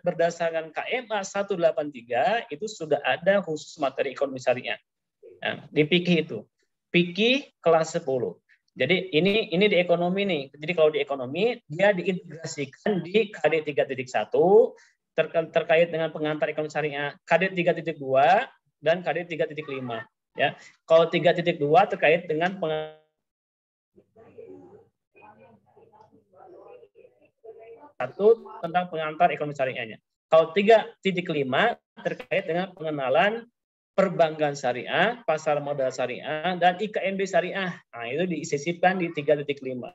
Speaker 5: berdasarkan KMA 183 itu sudah ada khusus materi ekonomi syariah. Nah, di fikih itu, fikih kelas 10. Jadi ini di ekonomi nih. Jadi kalau di ekonomi dia diintegrasikan di KD 3.1 terkait dengan pengantar ekonomi syariah, KD 3.2 dan KD 3.5. Ya, kalau 3.2 terkait dengan tentang pengantar ekonomi syariahnya. Kalau 3.5 terkait dengan pengenalan perbankan syariah, pasar modal syariah, dan IKNB syariah. Nah, itu disisipkan di 3.5.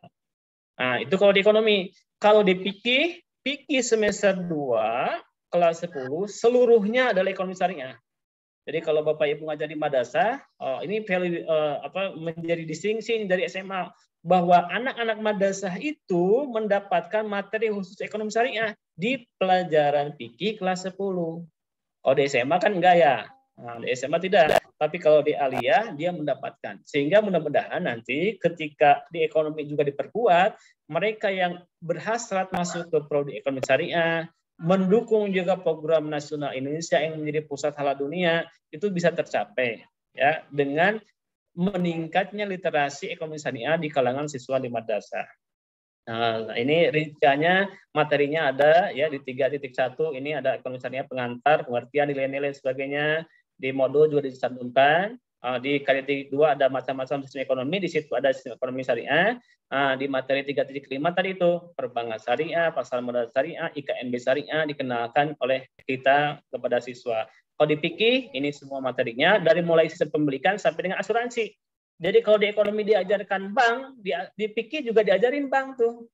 Speaker 5: Nah, itu kalau di ekonomi. Kalau di fikih semester 2, kelas 10, seluruhnya adalah ekonomi syariah. Jadi kalau Bapak Ibu ngajar di madrasah, ini menjadi distingsi dari SMA, bahwa anak-anak madrasah itu mendapatkan materi khusus ekonomi syariah di pelajaran fikih kelas 10. Kalau di SMA kan enggak ya. Nah, di SMA tidak, tapi kalau di aliyah dia mendapatkan. Sehingga mudah-mudahan nanti ketika di ekonomi juga diperkuat, mereka yang berhasrat masuk ke prodi ekonomi syariah, mendukung juga program nasional Indonesia yang menjadi pusat halal dunia, itu bisa tercapai ya dengan meningkatnya literasi ekonomi syariah di kalangan siswa di madrasah. Nah, ini rinciannya materinya ada ya di 3.1 ini ada ekonomi syariah pengantar, pengertian, nilai-nilai sebagainya. Di modul juga dicantumkan. Di KD 2 ada macam-macam sistem ekonomi, di situ ada sistem ekonomi syariah. Di materi 3.5 tadi itu perbankan syariah, pasar modal syariah, IKNB syariah dikenalkan oleh kita kepada siswa. Kalau di fikih ini semua materinya dari mulai sistem pembelikan sampai dengan asuransi. Jadi kalau di ekonomi diajarkan bank, di fikih juga diajarin bank tuh.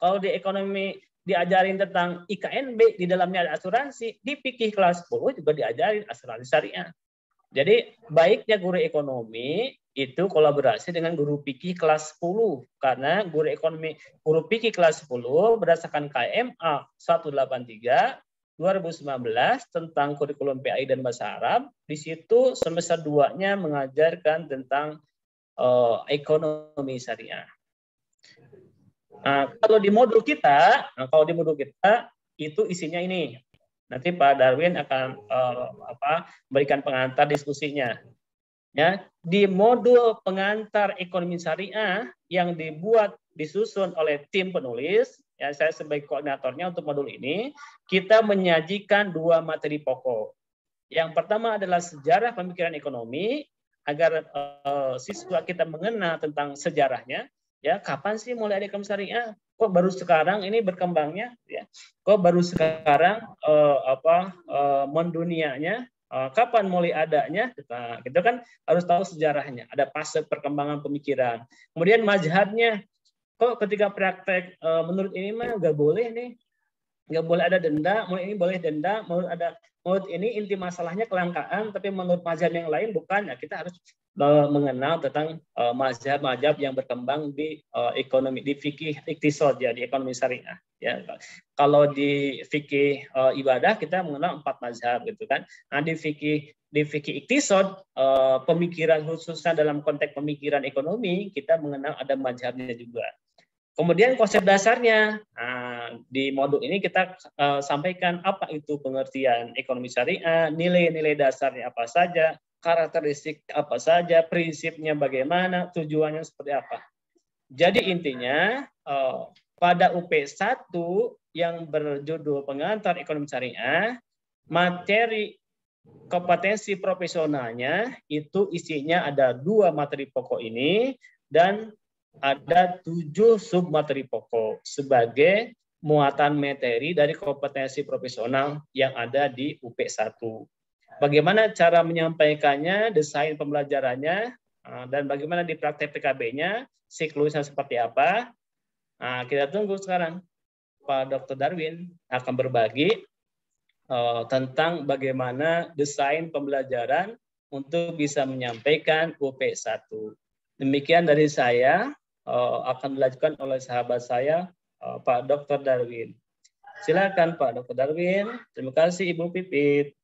Speaker 5: Kalau di ekonomi diajarin tentang IKNB, di dalamnya ada asuransi, di fikih kelas 10 juga diajarin asuransi syariah. Jadi baiknya guru ekonomi itu kolaborasi dengan guru fikih kelas 10 karena guru fikih kelas 10 berdasarkan KMA 183 2019 tentang kurikulum PAI dan bahasa Arab, di situ semester 2-nya mengajarkan tentang ekonomi syariah. Nah, kalau di modul kita itu isinya ini. Nanti Pak Darwin akan berikan pengantar diskusinya. Ya, di modul pengantar ekonomi syariah yang disusun oleh tim penulis, ya saya sebagai koordinatornya untuk modul ini, kita menyajikan 2 materi pokok. Yang pertama adalah sejarah pemikiran ekonomi agar siswa kita mengenal tentang sejarahnya. Ya, kapan sih mulai ada ekonomi syariah? Kok baru sekarang ini berkembangnya? Ya, kok baru sekarang mendunianya? Kapan mulai adanya? Kita kan harus tahu sejarahnya. Ada fase perkembangan pemikiran. Kemudian mazhabnya. Kok ketika praktek menurut ini mah nggak boleh nih, nggak boleh ada denda. Menurut ini boleh denda. Menurut ini inti masalahnya kelangkaan, tapi menurut mazhab yang lain bukan. Ya, kita harus mengenal tentang mazhab-mazhab yang berkembang di ekonomi, di fikih iktisad ya, di ekonomi syariah. Ya, kalau di fikih ibadah kita mengenal 4 mazhab gitu kan. Nah, di fikih iktisad pemikiran khususnya dalam konteks pemikiran ekonomi kita mengenal ada mazhabnya juga. Kemudian konsep dasarnya, di modul ini kita sampaikan apa itu pengertian ekonomi syariah, nilai-nilai dasarnya apa saja, karakteristik apa saja, prinsipnya bagaimana, tujuannya seperti apa. Jadi intinya pada UP1 yang berjudul pengantar ekonomi syariah, materi kompetensi profesionalnya itu isinya ada 2 materi pokok ini dan ada 7 sub materi pokok sebagai muatan materi dari kompetensi profesional yang ada di UP1. Bagaimana cara menyampaikannya, desain pembelajarannya, dan bagaimana di praktek PKB-nya, siklusnya seperti apa. Nah, kita tunggu sekarang. Pak Dr. Darwin akan berbagi tentang bagaimana desain pembelajaran untuk bisa menyampaikan UP1. Demikian dari saya. akan dilanjutkan oleh sahabat saya, Pak Dr. Darwin. Silakan Pak Dr. Darwin. Terima kasih Ibu Pipit.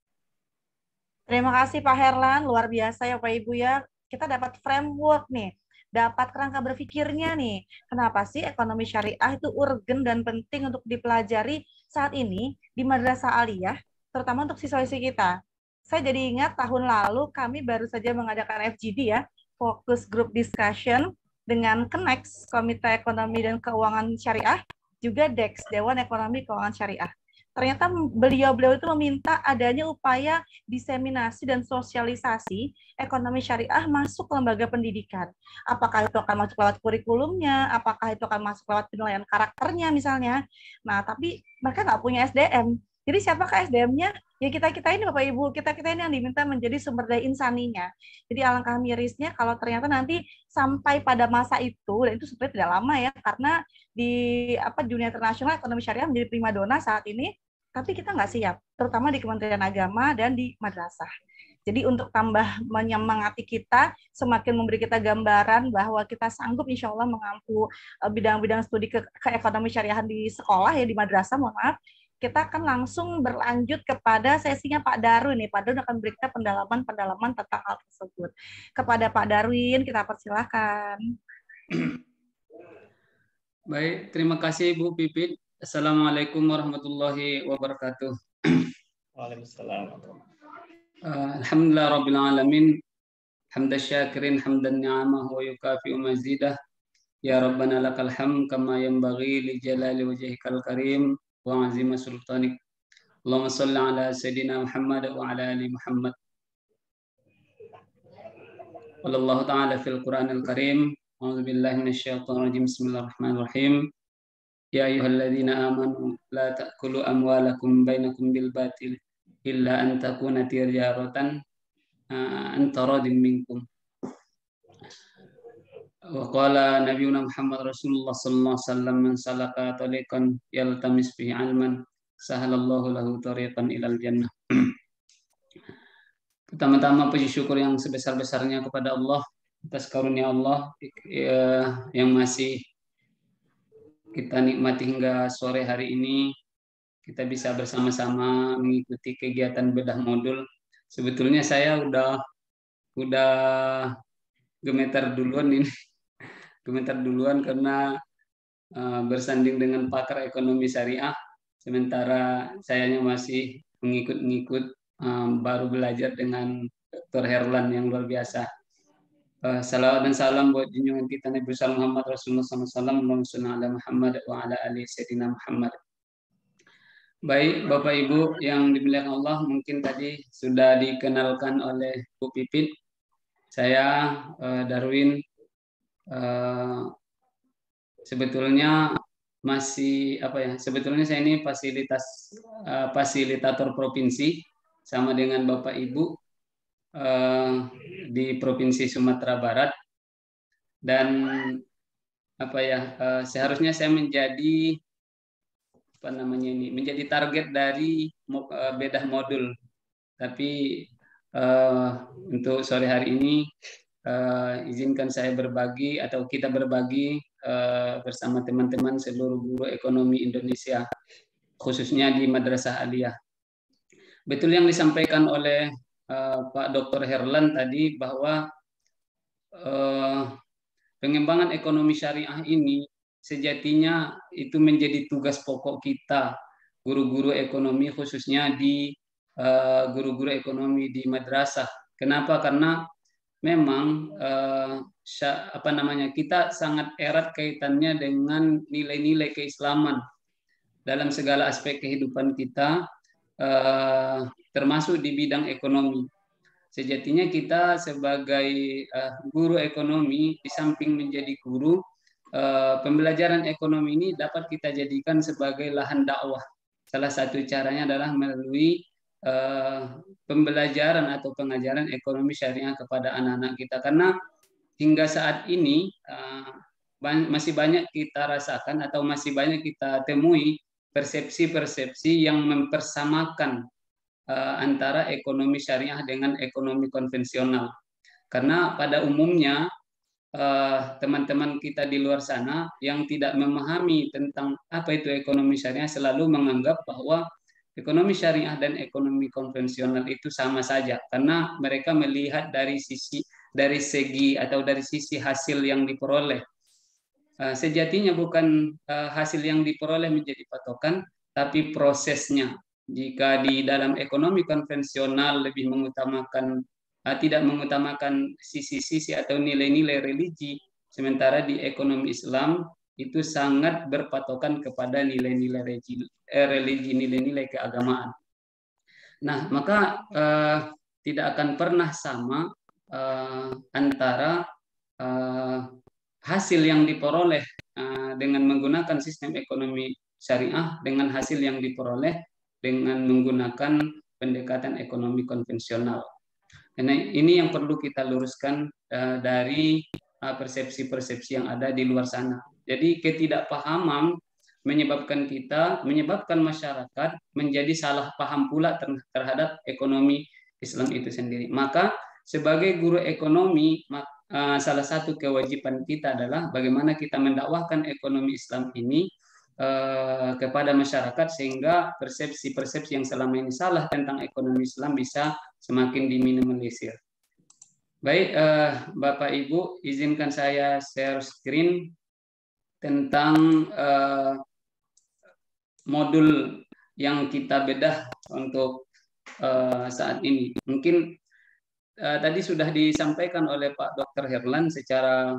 Speaker 2: Terima kasih Pak Herlan, luar biasa ya Pak Ibu ya. Kita dapat framework nih, dapat kerangka berpikirnya nih. Kenapa sih ekonomi syariah itu urgen dan penting untuk dipelajari saat ini di Madrasah Aliyah, terutama untuk siswa-siswi kita. Saya jadi ingat tahun lalu kami baru saja mengadakan FGD ya, Focus Group Discussion, dengan Kenex, Komite Ekonomi dan Keuangan Syariah, juga DEX, Dewan Ekonomi Keuangan Syariah. Ternyata beliau-beliau itu meminta adanya upaya diseminasi dan sosialisasi ekonomi syariah masuk ke lembaga pendidikan. Apakah itu akan masuk lewat kurikulumnya, apakah itu akan masuk lewat penilaian karakternya misalnya. Nah, tapi mereka nggak punya SDM. Jadi siapakah SDM-nya? Ya kita-kita ini Bapak Ibu, kita-kita ini yang diminta menjadi sumber daya insaninya. Jadi alangkah mirisnya kalau ternyata nanti sampai pada masa itu, dan itu sebenarnya tidak lama ya, karena di dunia internasional ekonomi syariah menjadi primadona saat ini, tapi kita nggak siap, terutama di Kementerian Agama dan di madrasah. Jadi untuk tambah menyemangati kita, semakin memberi kita gambaran bahwa kita sanggup insya Allah mengampu bidang-bidang studi keekonomi syariahan di sekolah ya, di madrasah, mohon maaf, kita akan langsung berlanjut kepada sesinya Pak Darwin nih. Pak Darwin akan berikan pendalaman tentang hal tersebut. Kepada Pak Darwin, kita persilahkan.
Speaker 6: Baik, terima kasih Bu Pipit. Assalamualaikum warahmatullahi wabarakatuh.
Speaker 5: Waalaikumsalam.
Speaker 6: Alhamdulillah Rabbil Alamin. Hamdan syakirin, hamdan ni'amah wa yukafi'u mazidah. Ya Rabbana lakal hamd kama yanbaghi li jalali wajhikal karim wa azima sultanik. Allahumma salli ala Sayyidina Muhammad wa ala ali Muhammad. Wallahu ta'ala fil Qur'anil Karim. A'udzu billahi minasyaitonir rajim. Bismillahirrahmanirrahim. Ya ayyuhalladzina amanu la ta'kulu amwalakum bainakum bil batil illa an takuna tijaratan an taradin minkum. Wa qala nabiyuna Muhammad Rasulullah sallallahu alaihi wasallam man salaka tariqan yaltamis bihi ilman sahalallahu lahu tariqan ilal jannah. Pertama-tama puji syukur yang sebesar-besarnya kepada Allah atas karunia Allah yang masih kita nikmati hingga sore hari ini. Kita bisa bersama-sama mengikuti kegiatan bedah modul. Sebetulnya saya udah gemetar duluan ini. Gemetar duluan karena bersanding dengan pakar ekonomi syariah, sementara sayanya masih mengikut-ngikut, baru belajar dengan Dr. Herlan yang luar biasa. Salawat dan salam buat junjungan kita Nabi besar Muhammad Rasulullah SAW, Muhammad wa ala ali Sayyidina Muhammad. Baik Bapak Ibu yang dimuliakan Allah, mungkin tadi sudah dikenalkan oleh Bu Pipit. Saya Darwin. Sebetulnya masih sebetulnya saya ini fasilitator provinsi sama dengan Bapak Ibu di Provinsi Sumatera Barat, dan seharusnya saya menjadi menjadi target dari bedah modul, tapi untuk sore hari ini izinkan saya berbagi atau kita berbagi bersama teman-teman seluruh guru ekonomi Indonesia, khususnya di Madrasah Aliyah. Betul yang disampaikan oleh Pak Dr. Herlan tadi bahwa pengembangan ekonomi syariah ini sejatinya itu menjadi tugas pokok kita guru-guru ekonomi, khususnya di guru-guru ekonomi di madrasah. Kenapa? Karena memang kita sangat erat kaitannya dengan nilai-nilai keislaman dalam segala aspek kehidupan kita, termasuk di bidang ekonomi. Sejatinya kita sebagai guru ekonomi, di samping menjadi guru, pembelajaran ekonomi ini dapat kita jadikan sebagai lahan dakwah. Salah satu caranya adalah melalui pembelajaran atau pengajaran ekonomi syariah kepada anak-anak kita, karena hingga saat ini masih banyak kita rasakan atau masih banyak kita temui persepsi-persepsi yang mempersamakan antara ekonomi syariah dengan ekonomi konvensional. Karena pada umumnya teman-teman kita di luar sana yang tidak memahami tentang apa itu ekonomi syariah selalu menganggap bahwa ekonomi syariah dan ekonomi konvensional itu sama saja karena mereka melihat dari segi atau dari sisi hasil yang diperoleh. Sejatinya bukan hasil yang diperoleh menjadi patokan, tapi prosesnya. Jika di dalam ekonomi konvensional lebih mengutamakan tidak mengutamakan sisi-sisi atau nilai-nilai religi, sementara di ekonomi Islam itu sangat berpatokan kepada nilai-nilai religi, nilai-nilai keagamaan. Nah, maka tidak akan pernah sama antara hasil yang diperoleh dengan menggunakan sistem ekonomi syariah dengan hasil yang diperoleh dengan menggunakan pendekatan ekonomi konvensional. Nah, ini yang perlu kita luruskan dari persepsi-persepsi yang ada di luar sana. Jadi ketidakpahaman menyebabkan masyarakat menjadi salah paham pula terhadap ekonomi Islam itu sendiri. Maka sebagai guru ekonomi, salah satu kewajiban kita adalah bagaimana kita mendakwahkan ekonomi Islam ini kepada masyarakat sehingga persepsi-persepsi yang selama ini salah tentang ekonomi Islam bisa semakin diminimalisir. Baik, Bapak Ibu, izinkan saya share screen tentang modul yang kita bedah untuk saat ini. Mungkin tadi sudah disampaikan oleh Pak Dr. Herlan secara,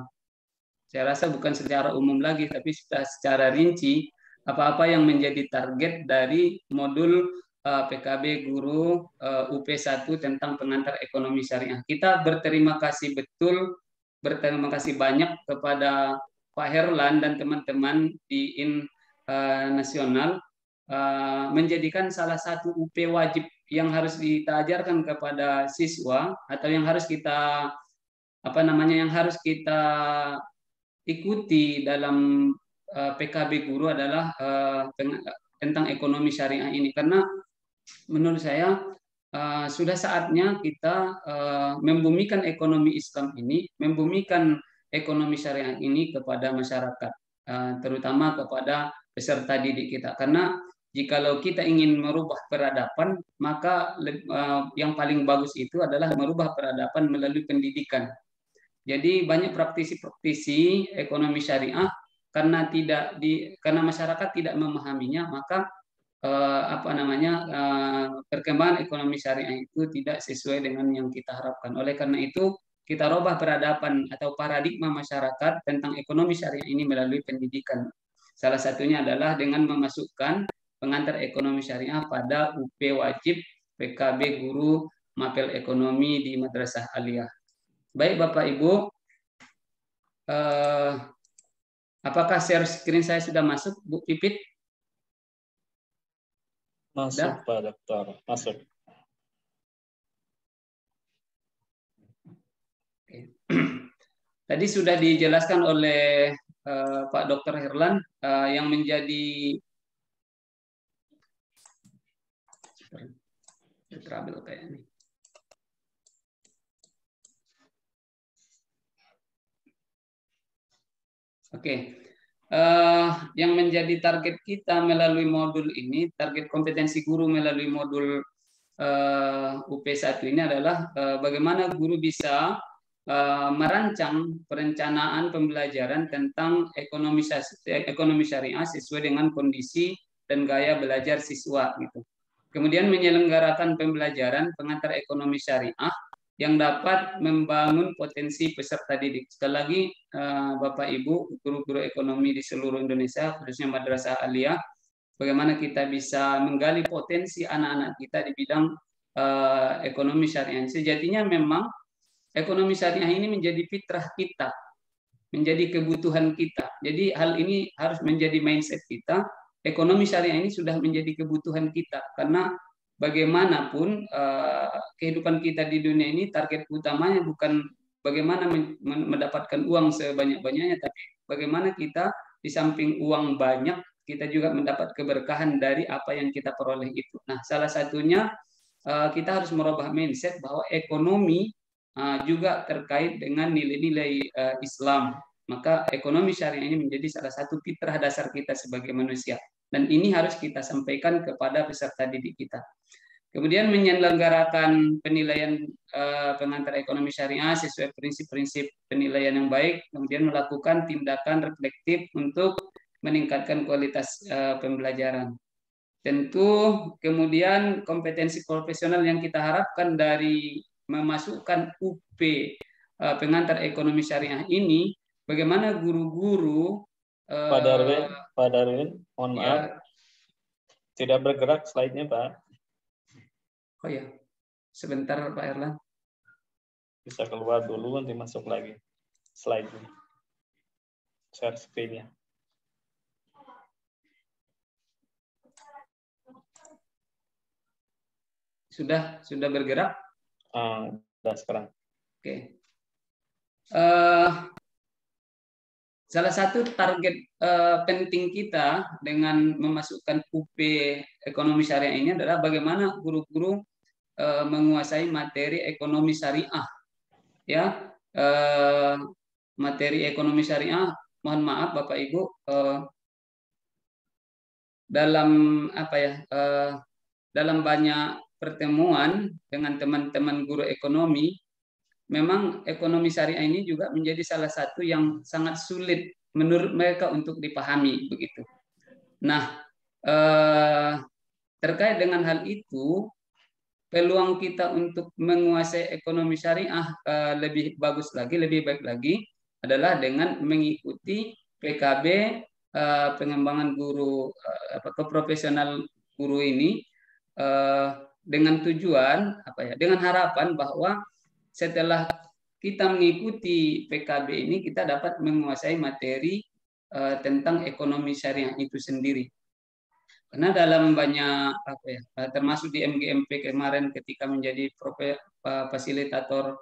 Speaker 6: saya rasa bukan secara umum lagi, tapi sudah secara rinci apa-apa yang menjadi target dari modul PKB Guru UP1 tentang pengantar ekonomi syariah. Kita berterima kasih berterima kasih banyak kepada Pak Herlan dan teman-teman di nasional menjadikan salah satu UP wajib yang harus kita ajarkan kepada siswa atau yang harus kita yang harus kita ikuti dalam PKB Guru adalah tentang ekonomi syariah ini, karena menurut saya sudah saatnya kita membumikan ekonomi Islam ini, membumikan ekonomi syariah ini kepada masyarakat, terutama kepada peserta didik kita. Karena jikalau kita ingin merubah peradaban, maka yang paling bagus itu adalah merubah peradaban melalui pendidikan. Jadi banyak praktisi-praktisi ekonomi syariah karena masyarakat tidak memahaminya, maka perkembangan ekonomi syariah itu tidak sesuai dengan yang kita harapkan. Oleh karena itu, kita rubah peradaban atau paradigma masyarakat tentang ekonomi syariah ini melalui pendidikan. Salah satunya adalah dengan memasukkan pengantar ekonomi syariah pada UP wajib PKB Guru Mapel Ekonomi di Madrasah Aliyah. Baik Bapak Ibu, apakah share screen saya sudah masuk, Bu Pipit?
Speaker 5: Masuk, Pak Dokter, masuk.
Speaker 6: Tadi sudah dijelaskan oleh Pak Dr. Herlan yang menjadi trouble kayak ini. Oke. Yang menjadi target kita melalui modul ini, target kompetensi guru melalui modul UP1 ini adalah bagaimana guru bisa merancang perencanaan pembelajaran tentang ekonomi syariah sesuai dengan kondisi dan gaya belajar siswa gitu. Kemudian menyelenggarakan pembelajaran pengantar ekonomi syariah yang dapat membangun potensi peserta didik. Sekali lagi Bapak Ibu guru-guru ekonomi di seluruh Indonesia, khususnya Madrasah Aliyah, bagaimana kita bisa menggali potensi anak-anak kita di bidang ekonomi syariah. Sejatinya memang ekonomi syariah ini menjadi fitrah kita, menjadi kebutuhan kita. Jadi hal ini harus menjadi mindset kita. Ekonomi syariah ini sudah menjadi kebutuhan kita, karena bagaimanapun kehidupan kita di dunia ini target utamanya bukan bagaimana mendapatkan uang sebanyak-banyaknya, tapi bagaimana kita di samping uang banyak, kita juga mendapat keberkahan dari apa yang kita peroleh itu. Nah, salah satunya kita harus merubah mindset bahwa ekonomi juga terkait dengan nilai-nilai Islam. Maka ekonomi syariah ini menjadi salah satu fitrah dasar kita sebagai manusia. Dan ini harus kita sampaikan kepada peserta didik kita. Kemudian menyelenggarakan penilaian pengantar ekonomi syariah sesuai prinsip-prinsip penilaian yang baik, kemudian melakukan tindakan reflektif untuk meningkatkan kualitas pembelajaran. Tentu kemudian kompetensi profesional yang kita harapkan dari memasukkan UP pengantar ekonomi syariah ini, bagaimana guru-guru
Speaker 5: Pak Darwin, mohon maaf, tidak bergerak slide-nya, Pak.
Speaker 6: Oh ya, sebentar Pak Erlan.
Speaker 5: Bisa keluar dulu, nanti masuk lagi slide-nya. Share screen-nya.
Speaker 6: Sudah bergerak?
Speaker 5: Sudah sekarang.
Speaker 6: Oke. Salah satu target penting kita dengan memasukkan UP ekonomi syariah ini adalah bagaimana guru-guru menguasai materi ekonomi syariah. Ya, materi ekonomi syariah. Mohon maaf Bapak Ibu, dalam dalam banyak pertemuan dengan teman-teman guru ekonomi, memang ekonomi syariah ini juga menjadi salah satu yang sangat sulit menurut mereka untuk dipahami begitu. Nah, terkait dengan hal itu, peluang kita untuk menguasai ekonomi syariah lebih bagus lagi, lebih baik lagi adalah dengan mengikuti PKB pengembangan guru keprofesional guru ini dengan tujuan dengan harapan bahwa setelah kita mengikuti PKB ini, kita dapat menguasai materi tentang ekonomi syariah itu sendiri. Karena dalam banyak termasuk di MGMP kemarin ketika menjadi fasilitator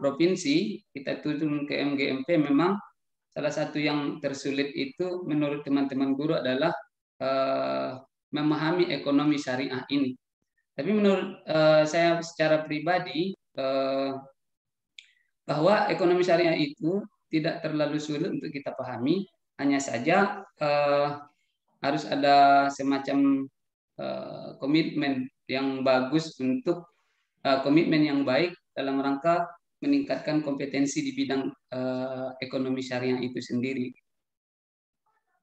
Speaker 6: provinsi, kita turun ke MGMP, memang salah satu yang tersulit itu menurut teman-teman guru adalah memahami ekonomi syariah ini. Tapi menurut saya secara pribadi, bahwa ekonomi syariah itu tidak terlalu sulit untuk kita pahami, hanya saja harus ada semacam komitmen yang bagus untuk komitmen yang baik dalam rangka meningkatkan kompetensi di bidang ekonomi syariah itu sendiri.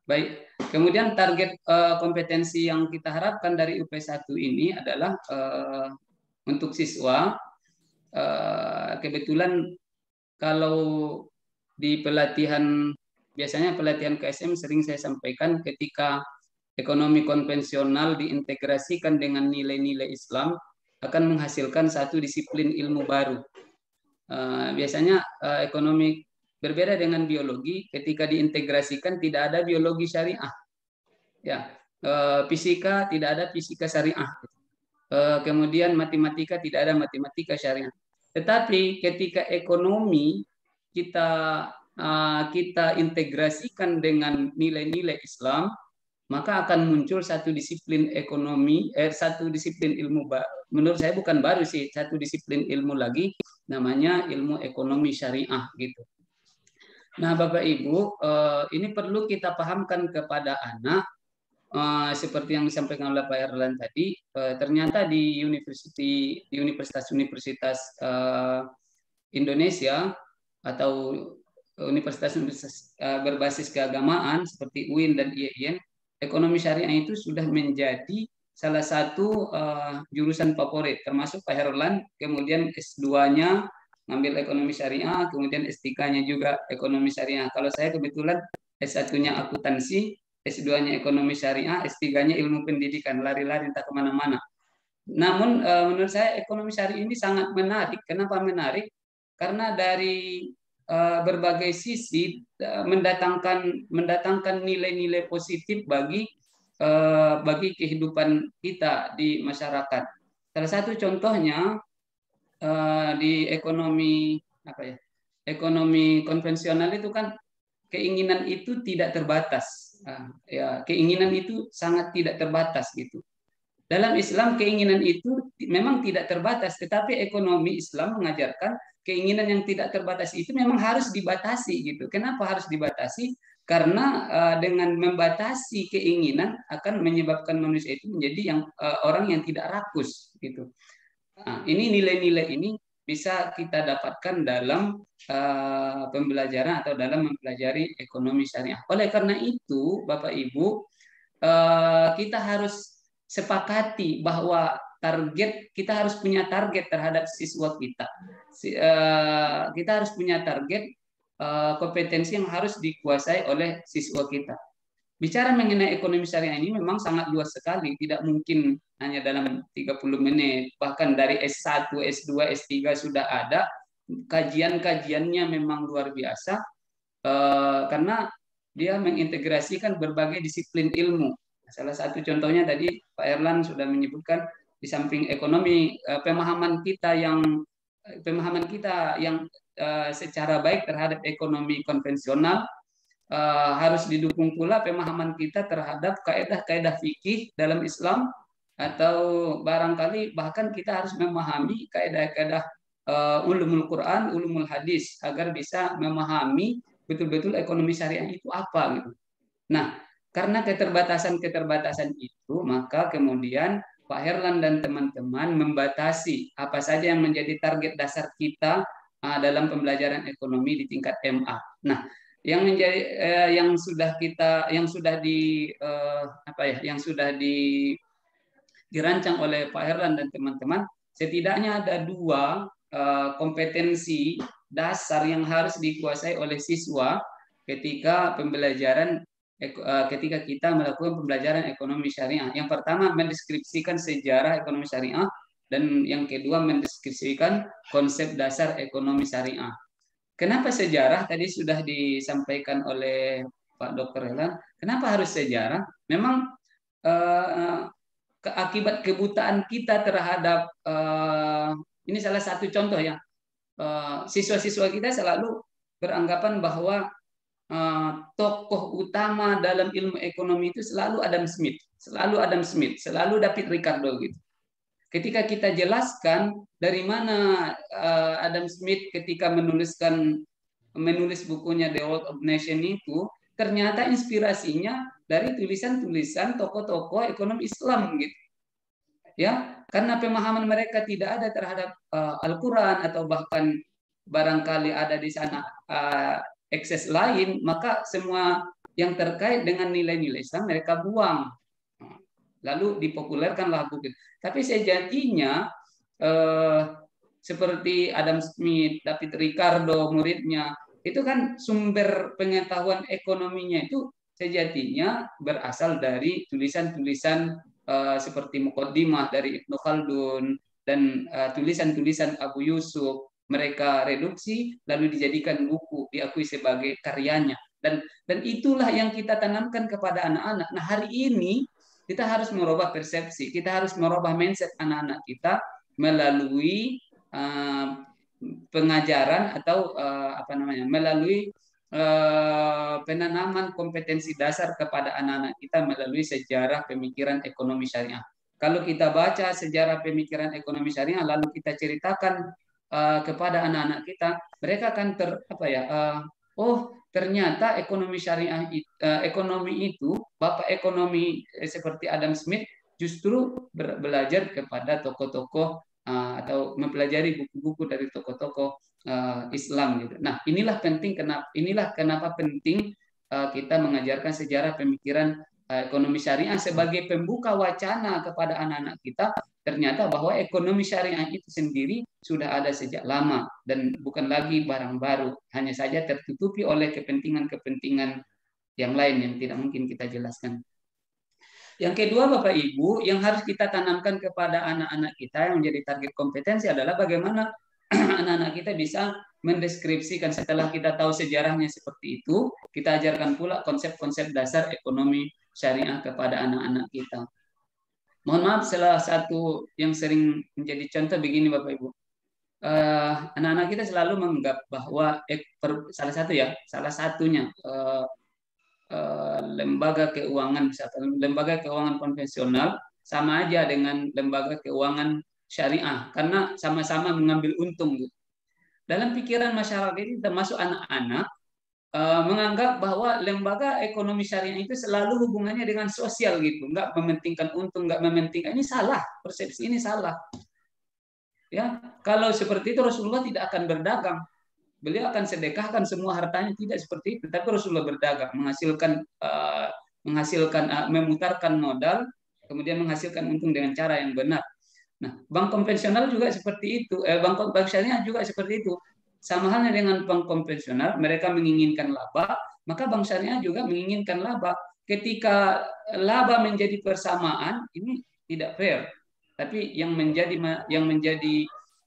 Speaker 6: Baik, kemudian target kompetensi yang kita harapkan dari UP1 ini adalah untuk siswa. Kebetulan kalau di pelatihan, biasanya pelatihan KSM sering saya sampaikan ketika ekonomi konvensional diintegrasikan dengan nilai-nilai Islam akan menghasilkan satu disiplin ilmu baru. Biasanya ekonomi berbeda dengan biologi, ketika diintegrasikan tidak ada biologi syariah. Ya, fisika tidak ada fisika syariah. Kemudian matematika tidak ada matematika syariah. Tetapi ketika ekonomi kita integrasikan dengan nilai-nilai Islam, maka akan muncul satu disiplin ekonomi, satu disiplin ilmu. Menurut saya bukan baru sih, satu disiplin ilmu lagi, namanya ilmu ekonomi syariah gitu. Nah, Bapak Ibu, ini perlu kita pahamkan kepada anak. Seperti yang disampaikan oleh Pak Erlan tadi, ternyata di universitas-universitas Indonesia atau universitas berbasis keagamaan seperti UIN dan IAIN, ekonomi syariah itu sudah menjadi salah satu jurusan favorit, termasuk Pak Erlan, kemudian S2-nya ngambil ekonomi syariah, kemudian S3-nya juga ekonomi syariah. Kalau saya kebetulan S1-nya akuntansi, S2-nya ekonomi syariah, S3-nya ilmu pendidikan, lari-lari entah kemana-mana. Namun menurut saya ekonomi syariah ini sangat menarik. Kenapa menarik? Karena dari berbagai sisi mendatangkan nilai-nilai positif bagi kehidupan kita di masyarakat. Salah satu contohnya di ekonomi ekonomi konvensional itu kan keinginan itu tidak terbatas. Keinginan itu sangat tidak terbatas gitu. Dalam Islam keinginan itu memang tidak terbatas, tetapi ekonomi Islam mengajarkan keinginan yang tidak terbatas itu memang harus dibatasi gitu. Kenapa harus dibatasi? Karena dengan membatasi keinginan akan menyebabkan manusia itu menjadi orang yang tidak rakus gitu. Nah, ini nilai-nilai ini bisa kita dapatkan dalam pembelajaran atau dalam mempelajari ekonomi syariah. Oleh karena itu, Bapak Ibu, kita harus sepakati bahwa kita harus punya target terhadap siswa kita. Kita harus punya target kompetensi yang harus dikuasai oleh siswa kita. Bicara mengenai ekonomi syariah ini memang sangat luas sekali, tidak mungkin hanya dalam 30 menit. Bahkan dari S1, S2, S3 sudah ada, kajian-kajiannya memang luar biasa, karena dia mengintegrasikan berbagai disiplin ilmu. Salah satu contohnya tadi Pak Erlan sudah menyebutkan, di samping ekonomi, pemahaman kita yang secara baik terhadap ekonomi konvensional, harus didukung pula pemahaman kita terhadap kaidah-kaidah fikih dalam Islam, atau barangkali bahkan kita harus memahami kaidah-kaidah ulumul Quran, ulumul hadis, agar bisa memahami betul-betul ekonomi syariah itu apa gitu. Nah, karena keterbatasan itu, maka kemudian Pak Herlan dan teman-teman membatasi apa saja yang menjadi target dasar kita dalam pembelajaran ekonomi di tingkat MA. Nah, yang dirancang oleh Pak Herlan dan teman-teman, setidaknya ada 2 kompetensi dasar yang harus dikuasai oleh siswa ketika kita melakukan pembelajaran ekonomi syariah. Yang pertama, mendeskripsikan sejarah ekonomi syariah, dan yang kedua, mendeskripsikan konsep dasar ekonomi syariah. Kenapa sejarah? Tadi sudah disampaikan oleh Pak Dr. Herlan. Kenapa harus sejarah? Memang akibat kebutaan kita terhadap ini salah satu contoh ya. Siswa-siswa kita selalu beranggapan bahwa tokoh utama dalam ilmu ekonomi itu selalu Adam Smith, selalu David Ricardo gitu. Ketika kita jelaskan dari mana Adam Smith ketika menulis bukunya The Wealth of Nations itu, ternyata inspirasinya dari tulisan-tulisan tokoh-tokoh ekonomi Islam gitu. Ya, karena pemahaman mereka tidak ada terhadap Al-Qur'an, atau bahkan barangkali ada di sana ekses lain, maka semua yang terkait dengan nilai-nilai Islam mereka buang. Lalu dipopulerkanlah buku. Tapi sejatinya seperti Adam Smith, David Ricardo, muridnya, itu kan sumber pengetahuan ekonominya itu sejatinya berasal dari tulisan-tulisan seperti Muqaddimah dari Ibnu Khaldun dan tulisan-tulisan Abu Yusuf. Mereka reduksi lalu dijadikan buku, diakui sebagai karyanya, dan itulah yang kita tanamkan kepada anak-anak. Nah, hari ini kita harus merubah persepsi, kita harus merubah mindset anak-anak kita melalui pengajaran atau melalui penanaman kompetensi dasar kepada anak-anak kita melalui sejarah pemikiran ekonomi syariah. Kalau kita baca sejarah pemikiran ekonomi syariah lalu kita ceritakan kepada anak-anak kita, mereka akan ternyata ekonomi syariah ekonomi itu, bapak ekonomi seperti Adam Smith justru belajar kepada tokoh-tokoh atau mempelajari buku-buku dari tokoh-tokoh Islam gitu. Nah, inilah kenapa penting kita mengajarkan sejarah pemikiran ekonomi syariah sebagai pembuka wacana kepada anak-anak kita. Ternyata bahwa ekonomi syariah itu sendiri sudah ada sejak lama dan bukan lagi barang baru, hanya saja tertutupi oleh kepentingan-kepentingan yang lain yang tidak mungkin kita jelaskan. Yang kedua, Bapak Ibu, yang harus kita tanamkan kepada anak-anak kita yang menjadi target kompetensi adalah bagaimana anak-anak kita bisa mendeskripsikan. Setelah kita tahu sejarahnya seperti itu, kita ajarkan pula konsep-konsep dasar ekonomi syariah kepada anak-anak kita. Mohon maaf, salah satu yang sering menjadi contoh begini Bapak Ibu. Anak-anak kita selalu menganggap bahwa salah satunya lembaga keuangan konvensional sama aja dengan lembaga keuangan syariah karena sama-sama mengambil untung. Dalam pikiran masyarakat ini termasuk anak-anak menganggap bahwa lembaga ekonomi syariah itu selalu hubungannya dengan sosial gitu, nggak mementingkan untung, nggak mementingkan. Ini salah, persepsi ini salah. Ya, kalau seperti itu Rasulullah tidak akan berdagang. Beliau akan sedekahkan semua hartanya, tidak seperti itu. Tapi Rasulullah berdagang, memutarkan modal, kemudian menghasilkan untung dengan cara yang benar. Nah, bank konvensional juga seperti itu. Bank syariah juga seperti itu. Sama halnya dengan bank konvensional, mereka menginginkan laba, maka bank syariah juga menginginkan laba. Ketika laba menjadi persamaan, ini tidak fair. Tapi yang menjadi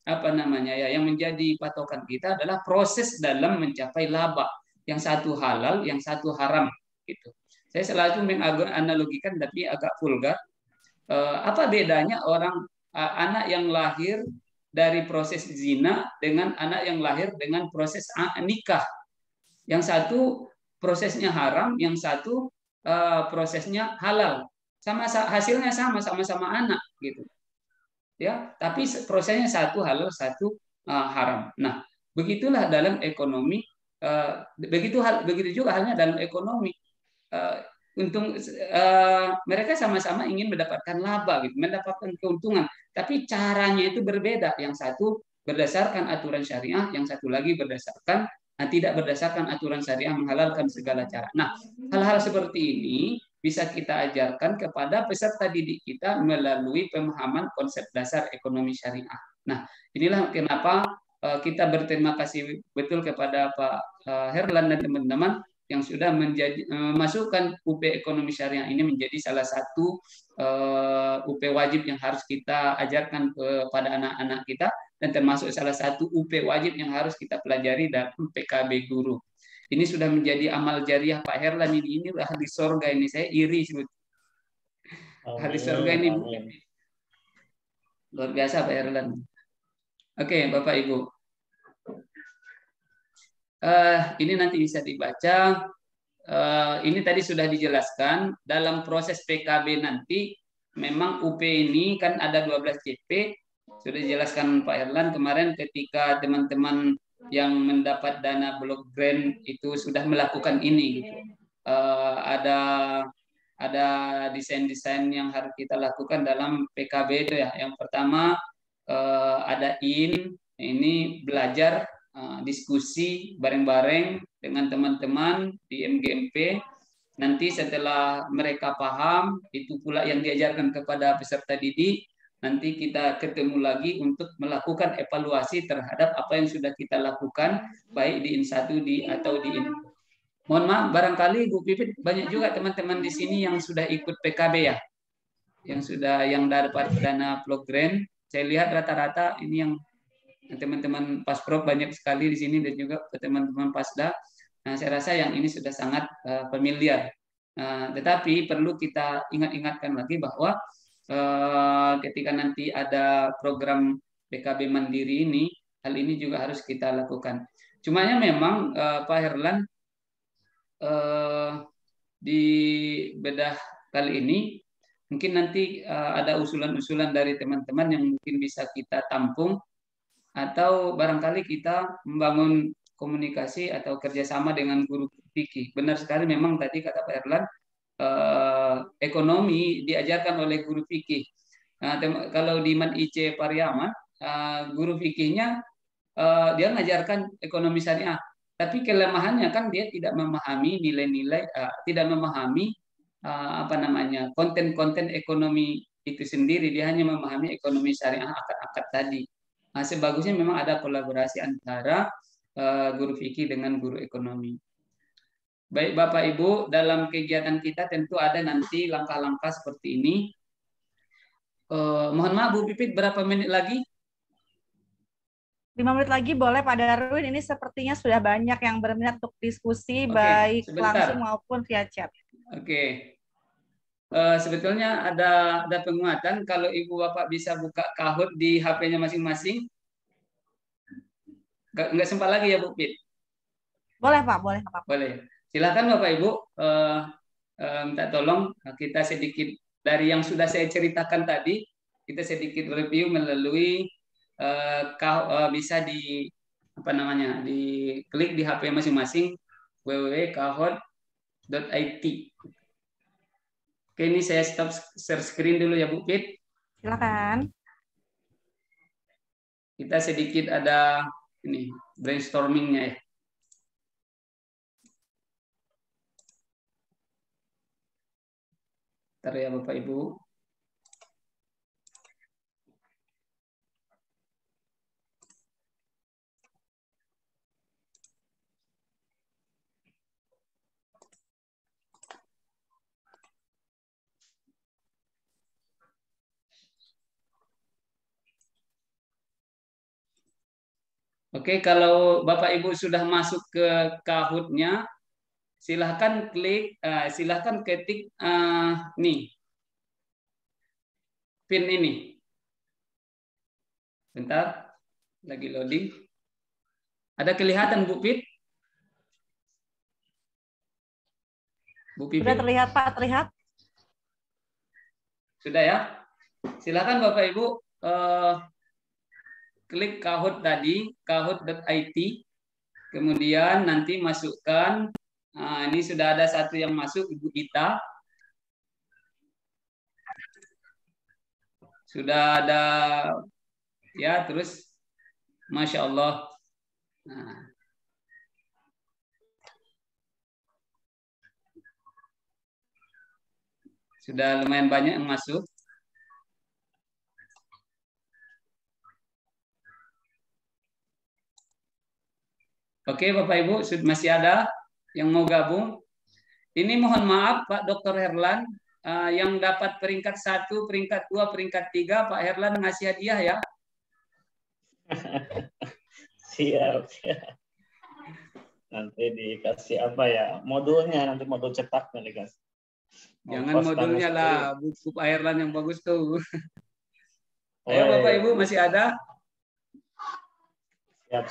Speaker 6: apa namanya ya, yang menjadi patokan kita adalah proses dalam mencapai laba. Yang satu halal, yang satu haram, gitu. Saya selalu menganalogikan, tapi agak vulgar. Apa bedanya anak yang lahir dari proses zina dengan anak yang lahir dengan proses nikah? Yang satu prosesnya haram, yang satu prosesnya halal. Hasilnya sama-sama anak, gitu. Ya, tapi prosesnya satu halal, satu haram. Nah, begitulah dalam ekonomi. Begitu juga halnya dalam ekonomi. Mereka sama-sama ingin mendapatkan laba, gitu, mendapatkan keuntungan, tapi caranya itu berbeda. Yang satu berdasarkan aturan syariah, yang satu lagi tidak berdasarkan aturan syariah, menghalalkan segala cara. Nah, hal-hal seperti ini bisa kita ajarkan kepada peserta didik kita melalui pemahaman konsep dasar ekonomi syariah. Nah, inilah kenapa kita berterima kasih betul kepada Pak Herlan dan teman-teman yang sudah masukkan UP ekonomi syariah ini menjadi salah satu UP wajib yang harus kita ajarkan kepada anak-anak kita, dan termasuk salah satu UP wajib yang harus kita pelajari dalam PKB guru. Ini sudah menjadi amal jariah Pak Herlan ini hadis surga ini. Saya iri sebetulnya. Hadis surga ini luar biasa Pak Herlan. Oke, Bapak Ibu. Ini nanti bisa dibaca. Ini tadi sudah dijelaskan dalam proses PKB nanti. Memang UP ini kan ada 12 CP. Sudah dijelaskan Pak Herlan kemarin ketika teman-teman yang mendapat dana blok grant itu sudah melakukan ini, gitu. Ada desain-desain yang harus kita lakukan dalam PKB itu ya. Yang pertama ada ini belajar diskusi bareng-bareng dengan teman-teman di MGMP. Nanti setelah mereka paham, itu pula yang diajarkan kepada peserta didik. Nanti kita ketemu lagi untuk melakukan evaluasi terhadap apa yang sudah kita lakukan, baik di IN1 atau di IN. Mohon maaf, barangkali Bu Pipit banyak juga teman-teman di sini yang sudah ikut PKB ya, yang dapat dana blok grant. Saya lihat rata-rata ini yang teman-teman Pasprov banyak sekali di sini, dan juga teman-teman Pasda. Nah, saya rasa yang ini sudah sangat familiar. Tetapi perlu kita ingatkan lagi bahwa ketika nanti ada program PKB mandiri ini, hal ini juga harus kita lakukan. Cumanya memang Pak Herlan di bedah kali ini mungkin nanti ada usulan-usulan dari teman-teman yang mungkin bisa kita tampung, atau barangkali kita membangun komunikasi atau kerjasama dengan guru fikih. Benar sekali memang tadi kata Pak Herlan, ekonomi diajarkan oleh guru fikih. Kalau di Man IC Pariaman, guru fikihnya dia mengajarkan ekonomi syariah, tapi kelemahannya kan dia tidak memahami nilai-nilai, tidak memahami konten-konten ekonomi itu sendiri. Dia hanya memahami ekonomi syariah akad-akad tadi. Sebagusnya memang ada kolaborasi antara guru fikih dengan guru ekonomi. Baik Bapak Ibu, dalam kegiatan kita tentu ada nanti langkah-langkah seperti ini. Mohon maaf Bu Pipit, berapa menit lagi?
Speaker 2: 5 menit lagi boleh Pak Darwin. Ini sepertinya sudah banyak yang berminat untuk diskusi, baik
Speaker 6: sebentar.
Speaker 2: langsung maupun via chat.
Speaker 6: Oke. Sebetulnya ada penguatan kalau Ibu Bapak bisa buka Kahoot di HP-nya masing-masing. Nggak sempat lagi ya Bu Pit?
Speaker 2: Boleh Pak, boleh Pak.
Speaker 6: Boleh. Silakan Bapak Ibu, minta tolong kita sedikit dari yang sudah saya ceritakan tadi, kita sedikit review melalui bisa di apa namanya, diklik di HP masing-masing www.kahot.it. Oke, ini saya stop share screen dulu ya Bu Pit.
Speaker 2: Silakan.
Speaker 6: Kita sedikit ada ini brainstormingnya ya. Bentar ya Bapak Ibu. Oke, kalau Bapak Ibu sudah masuk ke Kahoot-nya, silahkan klik, silahkan ketik nih pin ini. Bentar, lagi loading. Ada kelihatan Bu Pit? Bu Pipit?
Speaker 2: Sudah terlihat Pak, terlihat.
Speaker 6: Sudah ya? Silakan Bapak Ibu klik Kahoot tadi, kahot.it. Kemudian nanti masukkan, ini sudah ada satu yang masuk, Ibu Ita. Sudah ada, ya terus Masya Allah. Nah. Sudah lumayan banyak yang masuk. Oke Bapak Ibu, masih ada yang mau gabung? Ini mohon maaf Pak Dr. Herlan, yang dapat peringkat 1, peringkat 2, peringkat 3, Pak Herlan ngasih hadiah ya.
Speaker 5: Siap. Nanti dikasih apa ya? Modulnya, nanti modul cetaknya dikasih.
Speaker 6: Jangan modulnya lah, buku Pak Herlan yang bagus tuh. Ayo Bapak Ibu, masih ada?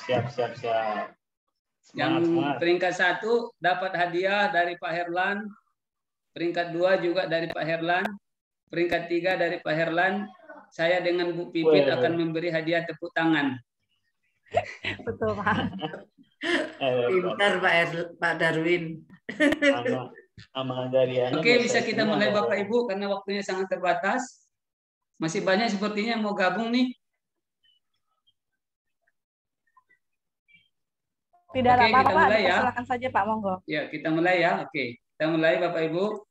Speaker 5: Siap.
Speaker 6: Yang peringkat 1 dapat hadiah dari Pak Herlan, peringkat 2 juga dari Pak Herlan, peringkat 3 dari Pak Herlan. Saya dengan Bu Pipit akan memberi hadiah tepuk tangan.
Speaker 2: Betul Pak.
Speaker 7: Pintar Pak Darwin.
Speaker 6: Oke, bisa kita mulai Bapak Ibu karena waktunya sangat terbatas. Masih banyak sepertinya yang mau gabung nih.
Speaker 2: Tidak ada apa-apa,
Speaker 6: kita mulai ya.
Speaker 2: Silakan saja Pak, monggo.
Speaker 6: Ya, kita mulai ya. Oke, kita mulai Bapak Ibu.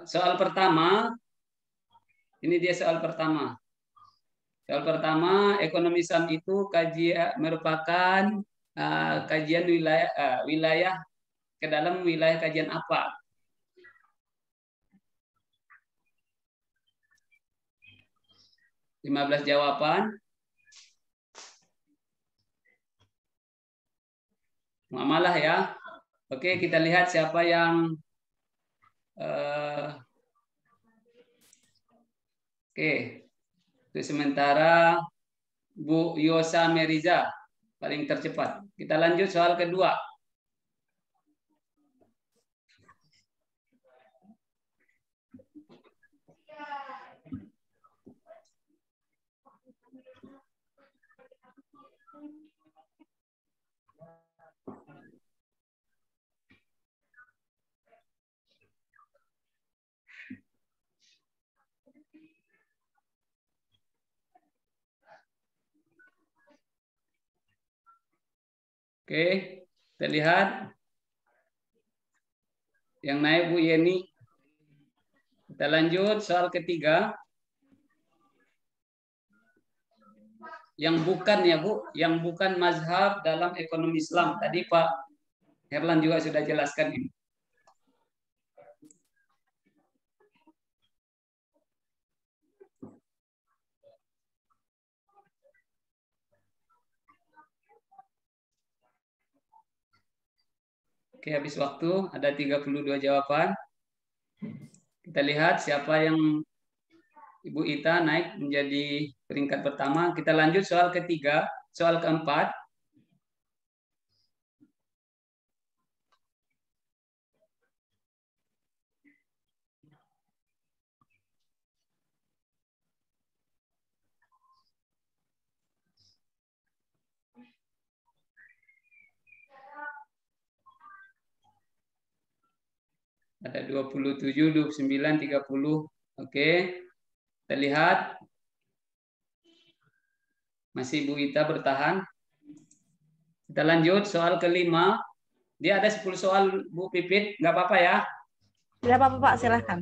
Speaker 6: Soal pertama, ini dia soal pertama. Soal pertama, ekonomi Islam itu merupakan kajian wilayah ke dalam wilayah kajian apa? (15 jawaban. Muamalah ya. Oke, kita lihat siapa yang oke. Untuk sementara Bu Yosa Meriza paling tercepat. Kita lanjut soal kedua. Oke, kita lihat yang naik Bu Yeni. Kita lanjut soal ketiga. Yang bukan ya Bu, yang bukan mazhab dalam ekonomi Islam. Tadi Pak Herlan juga sudah jelaskan ini. Oke, habis waktu ada 32 jawaban. Kita lihat siapa yang Ibu Ita naik menjadi peringkat pertama. Kita lanjut soal ketiga, soal keempat. Ada 27, 29, 30. Oke. Kita lihat. Masih Bu Ita bertahan. Kita lanjut soal kelima. Dia ada 10 soal Bu Pipit, nggak apa-apa ya?
Speaker 2: Tidak apa-apa Pak, silahkan.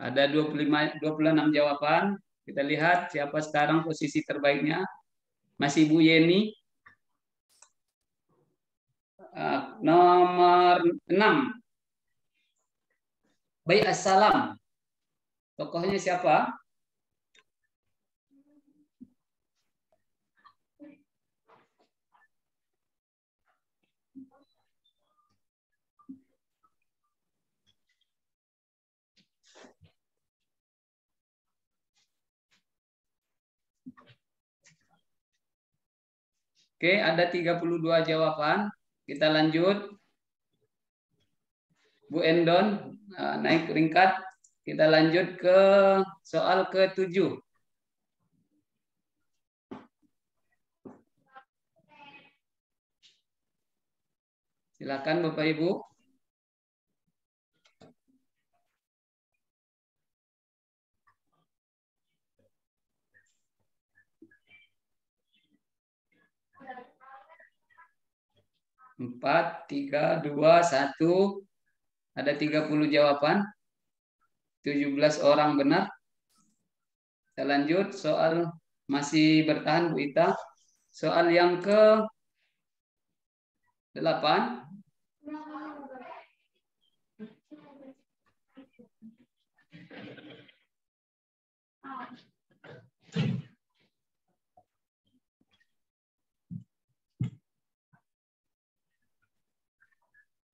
Speaker 6: Ada 26 jawaban. Kita lihat siapa sekarang posisi terbaiknya. Masih Bu Yeni. Nomor 6. Baik, assalam. Tokohnya siapa? Oke, ada 32 jawaban. Kita lanjut. Bu Endon naik peringkat. Kita lanjut ke soal ke-7. Silakan Bapak Ibu. Empat, 3, 2, 1. Ada 30 jawaban. 17 orang benar. Kita lanjut soal masih bertahan Bu Ita. Soal yang ke-8.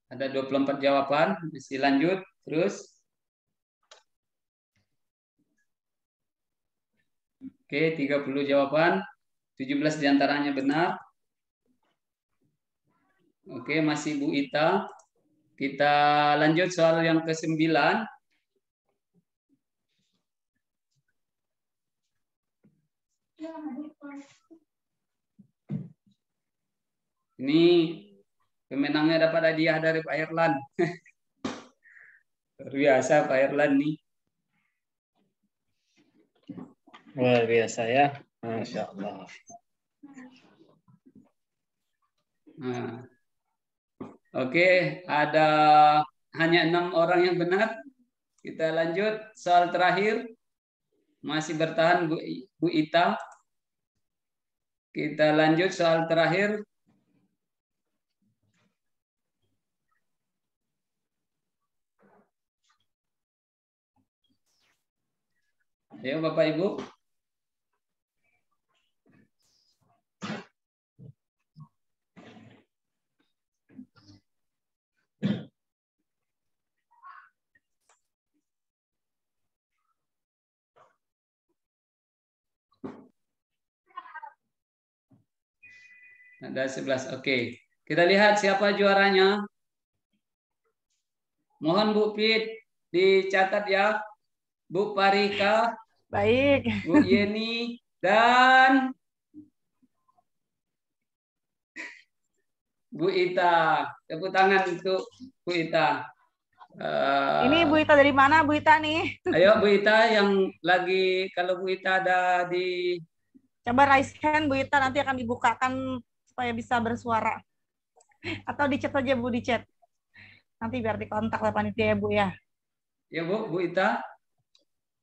Speaker 6: Ada 24 jawaban, masih lanjut terus. Oke, 30 jawaban, 17 diantaranya benar. Oke, masih Bu Ita. Kita lanjut soal yang ke-9. Ini pemenangnya dapat hadiah dari Pak Erlan. Luar biasa Pak Erlan nih.
Speaker 5: Luar biasa ya. Masya Allah.
Speaker 6: Nah. Oke, ada hanya 6 orang yang benar. Kita lanjut soal terakhir. Masih bertahan Bu Ita. Kita lanjut soal terakhir. Ayo Bapak Ibu. Ada 11. Oke. Kita lihat siapa juaranya. Mohon Bu Pit dicatat ya. Bu Parika.
Speaker 2: Baik.
Speaker 6: Bu Yeni dan Bu Ita. Tepuk tangan untuk Bu Ita.
Speaker 2: Ini Bu Ita dari mana Bu Ita nih?
Speaker 6: Ayo Bu Ita yang lagi, kalau Bu Ita ada di...
Speaker 2: Coba raise hand Bu Ita, nanti akan dibukakan supaya bisa bersuara. Atau di chat saja Bu, di chat. Nanti biar dikontak oleh panitia ya Bu ya. Ya
Speaker 6: Bu Ita.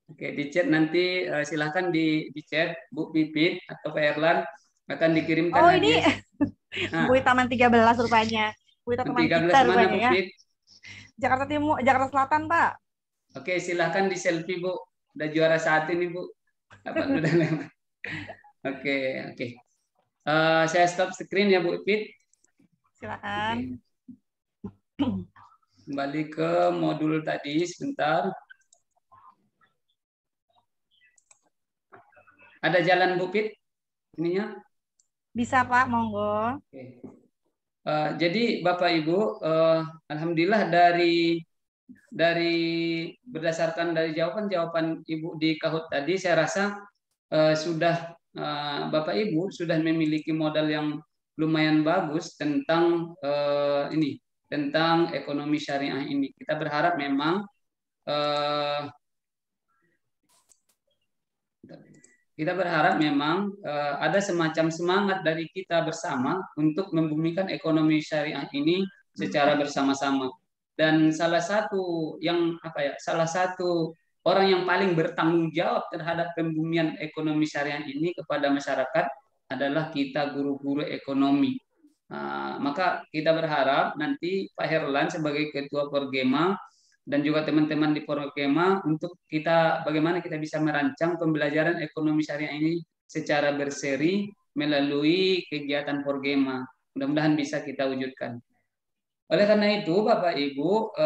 Speaker 6: Oke, di chat nanti silahkan di chat Bu Pipit atau Pak Erlan akan dikirimkan.
Speaker 2: Oh ini Bu Ita teman 13 rupanya. Bu Ita teman kita rupanya ya. Jakarta Timur, Jakarta Selatan Pak.
Speaker 6: Oke, silahkan di selfie Bu. Udah juara 1 ini Bu. Dapat udah. Oke. Saya stop screen ya Bu Pipit.
Speaker 2: Silakan.
Speaker 6: Kembali ke modul tadi sebentar. Ada jalan Bu Pit ininya?
Speaker 2: Bisa Pak, monggo.
Speaker 6: Oke. Jadi Bapak Ibu, alhamdulillah dari berdasarkan dari jawaban Ibu di Kahoot tadi, saya rasa sudah Bapak Ibu sudah memiliki modal yang lumayan bagus tentang tentang ekonomi syariah ini. Kita berharap memang ada semacam semangat dari kita bersama untuk membumikan ekonomi syariah ini secara bersama-sama. Dan salah satu orang yang paling bertanggung jawab terhadap pembumian ekonomi syariah ini kepada masyarakat adalah kita guru-guru ekonomi. Maka kita berharap nanti Pak Herlan sebagai Ketua Porgema dan juga teman-teman di Porgema untuk bagaimana kita bisa merancang pembelajaran ekonomi syariah ini secara berseri melalui kegiatan Porgema. Mudah-mudahan bisa kita wujudkan. Oleh karena itu, Bapak Ibu,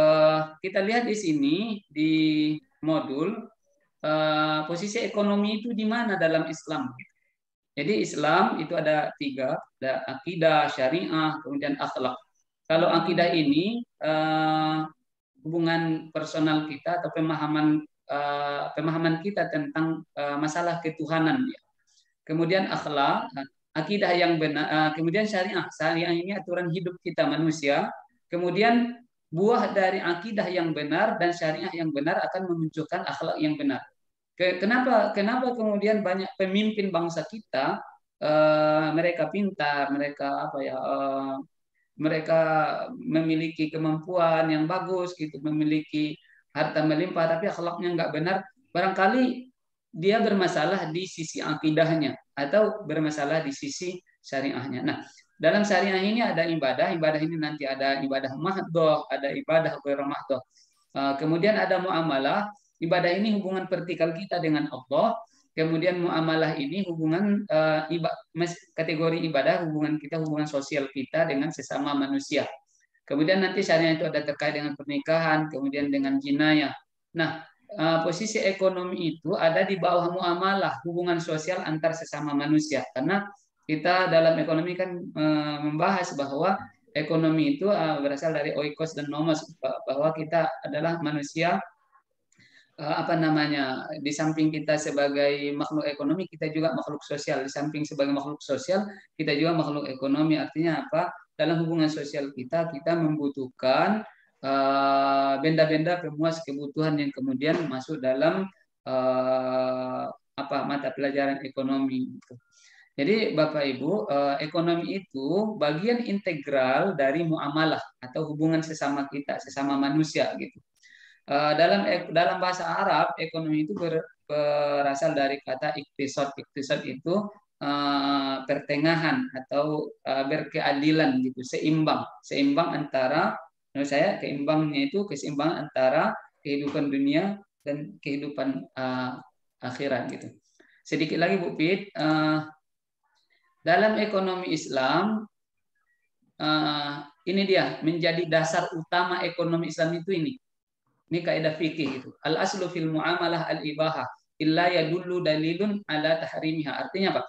Speaker 6: kita lihat di sini di modul posisi ekonomi itu di mana dalam Islam. Jadi Islam itu ada 3, ada akidah, syariah, kemudian akhlak. Kalau akidah ini hubungan personal kita atau pemahaman kita tentang masalah ketuhanan. Kemudian akhlak, akidah yang benar. Kemudian syariah ini aturan hidup kita manusia. Kemudian buah dari akidah yang benar dan syariah yang benar akan memunculkan akhlak yang benar. Kenapa kemudian banyak pemimpin bangsa kita mereka pintar, mereka memiliki kemampuan yang bagus gitu, memiliki harta melimpah, tapi akhlaknya nggak benar. Barangkali dia bermasalah di sisi akidahnya atau bermasalah di sisi syariahnya. Nah, dalam syariah ini ada ibadah ini nanti ada ibadah mahdhah, ada ibadah ghairu mahdhah. Kemudian ada muamalah, ibadah ini hubungan vertikal kita dengan Allah. Kemudian muamalah ini hubungan kategori ibadah hubungan sosial kita dengan sesama manusia. Kemudian nanti syariah itu ada terkait dengan pernikahan, kemudian dengan jinayah. Nah, posisi ekonomi itu ada di bawah muamalah, hubungan sosial antar sesama manusia. Karena kita dalam ekonomi kan membahas bahwa ekonomi itu berasal dari oikos dan nomos, bahwa kita adalah manusia. Di samping kita sebagai makhluk ekonomi, kita juga makhluk sosial. Di samping sebagai makhluk sosial, kita juga makhluk ekonomi. Artinya apa? Dalam hubungan sosial kita membutuhkan benda-benda pemuas kebutuhan yang kemudian masuk dalam mata pelajaran ekonomi. Jadi Bapak Ibu, ekonomi itu bagian integral dari muamalah atau hubungan sesama kita, sesama manusia gitu. Dalam bahasa Arab, ekonomi itu berasal dari kata iktisad. Iktisad itu pertengahan atau berkeadilan gitu, seimbang antara, menurut saya keimbangnya itu keseimbangan antara kehidupan dunia dan kehidupan akhirat gitu. Sedikit lagi Bu Pit, dalam ekonomi Islam ini dia menjadi dasar utama ekonomi Islam itu ini. Ini kaidah fikih itu. Al aslu fil muamalah al ibahah illa yadullu dalilun ala tahrimiha. Artinya apa?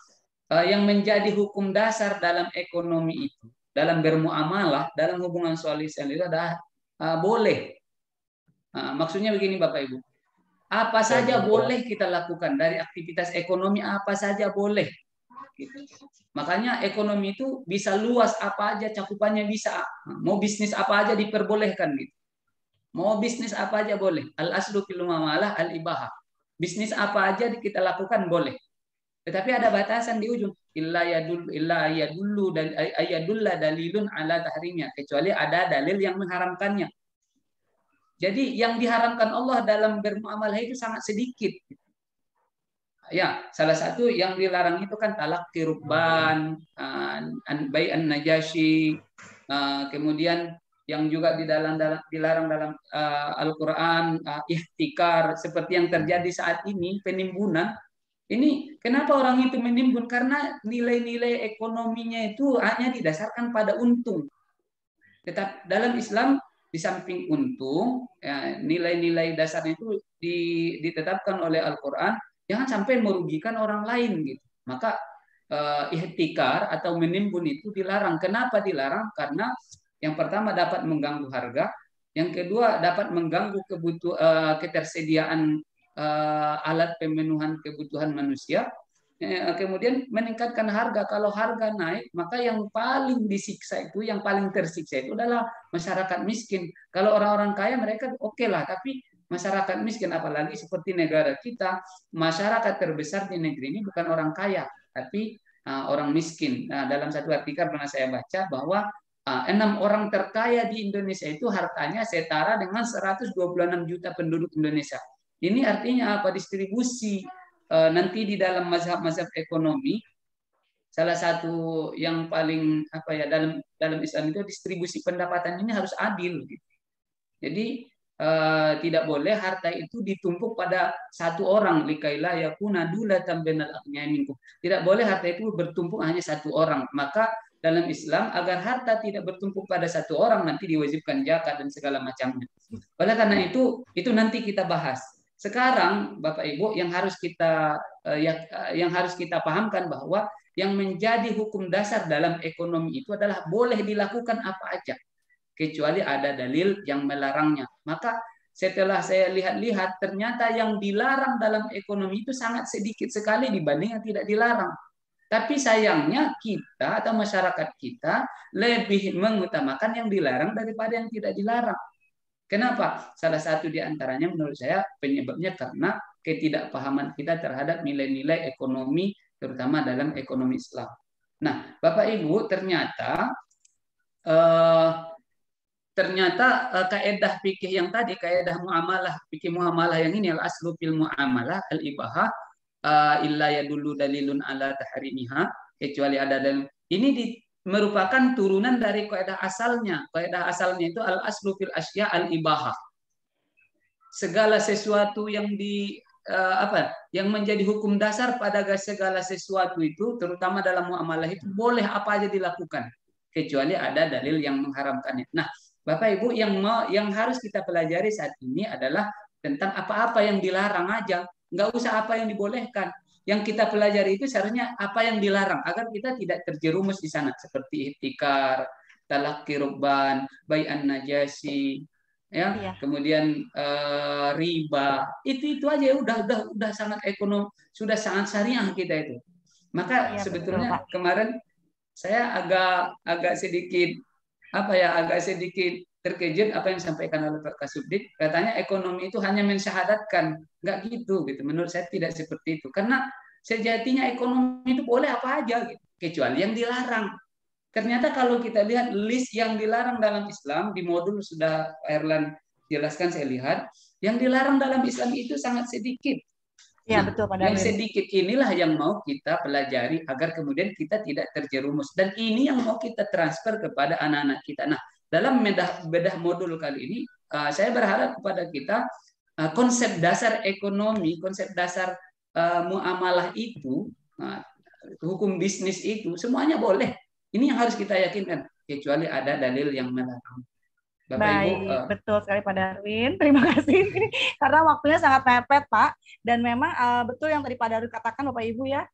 Speaker 6: Yang menjadi hukum dasar dalam ekonomi itu, dalam bermuamalah, dalam hubungan sosial itu adalah boleh. Maksudnya begini Bapak Ibu. Apa saja boleh kita lakukan dari aktivitas ekonomi, apa saja boleh. Gitu. Makanya ekonomi itu bisa luas, apa aja cakupannya bisa. Mau bisnis apa aja diperbolehkan gitu. Mau bisnis apa aja boleh. Al aslu fil muamalah al ibahah. Bisnis apa aja kita lakukan boleh. Tetapi ada batasan di ujung. Illa yadullu dalilun ala tahrimnya. Kecuali ada dalil yang mengharamkannya. Jadi yang diharamkan Allah dalam bermuamalah itu sangat sedikit. Ya, salah satu yang dilarang itu kan talak rukban, bai'an najasyi, kemudian yang juga dilarang dalam Al-Quran, ihtikar, seperti yang terjadi saat ini, penimbunan. Ini kenapa orang itu menimbun? Karena nilai-nilai ekonominya itu hanya didasarkan pada untung. Tetap dalam Islam, di samping untung, nilai-nilai dasarnya itu ditetapkan oleh Al-Quran, jangan sampai merugikan orang lain gitu. Maka ihtikar atau menimbun itu dilarang. Kenapa dilarang? Karena yang pertama dapat mengganggu harga, yang kedua dapat mengganggu ketersediaan alat pemenuhan kebutuhan manusia. Kemudian meningkatkan harga. Kalau harga naik, maka yang paling disiksa itu, yang paling tersiksa itu adalah masyarakat miskin. Kalau orang-orang kaya mereka oke lah, tapi masyarakat miskin, apalagi seperti negara kita, masyarakat terbesar di negeri ini bukan orang kaya, tapi orang miskin. Nah, dalam satu artikel pernah saya baca bahwa 6 orang terkaya di Indonesia itu hartanya setara dengan 126 juta penduduk Indonesia. Ini artinya apa? Distribusi nanti di dalam mazhab-mazhab ekonomi, salah satu yang paling dalam Islam itu distribusi pendapatan ini harus adil. Gitu. Jadi tidak boleh harta itu ditumpuk pada satu orang, likaila yakuna dulatan bainal aghniya minkum. Tidak boleh harta itu bertumpuk hanya satu orang. Maka dalam Islam agar harta tidak bertumpuk pada satu orang nanti diwajibkan zakat dan segala macamnya. Oleh karena itu nanti kita bahas. Sekarang Bapak Ibu yang harus kita pahamkan bahwa yang menjadi hukum dasar dalam ekonomi itu adalah boleh dilakukan apa aja kecuali ada dalil yang melarangnya. Maka setelah saya lihat-lihat ternyata yang dilarang dalam ekonomi itu sangat sedikit sekali dibanding yang tidak dilarang. Tapi sayangnya kita atau masyarakat kita lebih mengutamakan yang dilarang daripada yang tidak dilarang. Kenapa? Salah satu di antaranya menurut saya penyebabnya karena ketidakpahaman kita terhadap nilai-nilai ekonomi, terutama dalam ekonomi Islam. Nah, Bapak Ibu, ternyata kaedah fikih yang tadi, kaedah muamalah, fikih muamalah yang ini al-aslu fil muamalah al-ibahah illa yadullu dalilun ala tahrimiha, kecuali ada dalil. Ini merupakan turunan dari kaidah asalnya. Kaidah asalnya itu al-aslu fil asya al-ibahah. Segala sesuatu yang yang menjadi hukum dasar pada segala sesuatu itu, terutama dalam muamalah itu boleh apa aja dilakukan, kecuali ada dalil yang mengharamkannya. Nah, Bapak Ibu, yang harus kita pelajari saat ini adalah tentang apa-apa yang dilarang aja, nggak usah apa yang dibolehkan. Yang kita pelajari itu seharusnya apa yang dilarang agar kita tidak terjerumus di sana seperti ihtikar, talaqi rukban, bai'an najasi, ya, kemudian riba. Itu aja udah sangat ekonomi, sudah sangat syariah kita itu. Maka sebetulnya kemarin saya agak sedikit terkejut apa yang disampaikan oleh Pak Kasubdit. Katanya ekonomi itu hanya mensyahadatkan. Nggak gitu. Menurut saya tidak seperti itu. Karena sejatinya ekonomi itu boleh apa aja, gitu, kecuali yang dilarang. Ternyata kalau kita lihat list yang dilarang dalam Islam, di modul sudah Erlan jelaskan, saya lihat, yang dilarang dalam Islam itu sangat sedikit.
Speaker 2: Ya, betul, Pak
Speaker 6: yang sedikit inilah yang mau kita pelajari agar kemudian kita tidak terjerumus. Dan ini yang mau kita transfer kepada anak-anak kita. Nah, dalam bedah modul kali ini, saya berharap kepada kita konsep dasar ekonomi, konsep dasar muamalah itu, hukum bisnis itu, semuanya boleh. Ini yang harus kita yakinkan, kecuali ada dalil yang melarang. Bapak
Speaker 2: Baik,
Speaker 6: Ibu,
Speaker 2: betul sekali Pak Darwin. Terima kasih. Karena waktunya sangat mepet, Pak. Dan memang betul yang tadi Pak Darwin katakan, Bapak Ibu ya.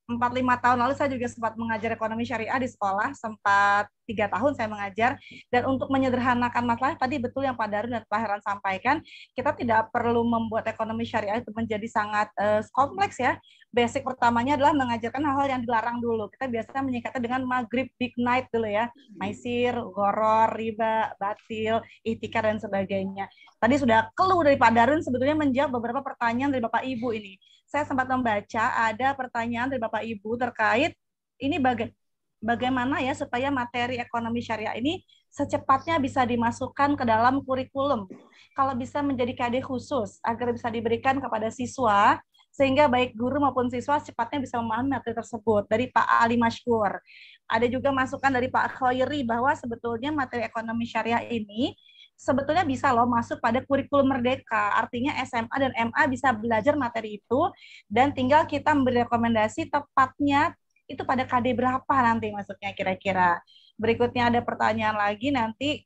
Speaker 2: 4-5 tahun lalu saya juga sempat mengajar ekonomi syariah di sekolah, sempat 3 tahun saya mengajar, dan untuk menyederhanakan masalah tadi betul yang Pak Darwin dan Pak Heran sampaikan, kita tidak perlu membuat ekonomi syariah itu menjadi sangat kompleks ya. Basic pertamanya adalah mengajarkan hal-hal yang dilarang dulu. Kita biasanya menyingkatnya dengan maghrib, big night dulu ya, maisir, goror, riba, batil, ihtikar dan sebagainya. Tadi sudah clue dari Pak Darwin sebetulnya menjawab beberapa pertanyaan dari Bapak Ibu ini. Saya sempat membaca ada pertanyaan dari Bapak Ibu terkait ini bagaimana ya supaya materi ekonomi syariah ini secepatnya bisa dimasukkan ke dalam kurikulum. Kalau bisa menjadi KD khusus agar bisa diberikan kepada siswa sehingga baik guru maupun siswa cepatnya bisa memahami materi tersebut. Dari Pak Ali Mashkur. Ada juga masukan dari Pak Khairi bahwa sebetulnya materi ekonomi syariah ini sebetulnya bisa loh masuk pada kurikulum merdeka. Artinya SMA dan MA bisa belajar materi itu dan tinggal kita memberi rekomendasi tepatnya itu pada KD berapa nanti masuknya kira-kira. Berikutnya ada pertanyaan lagi nanti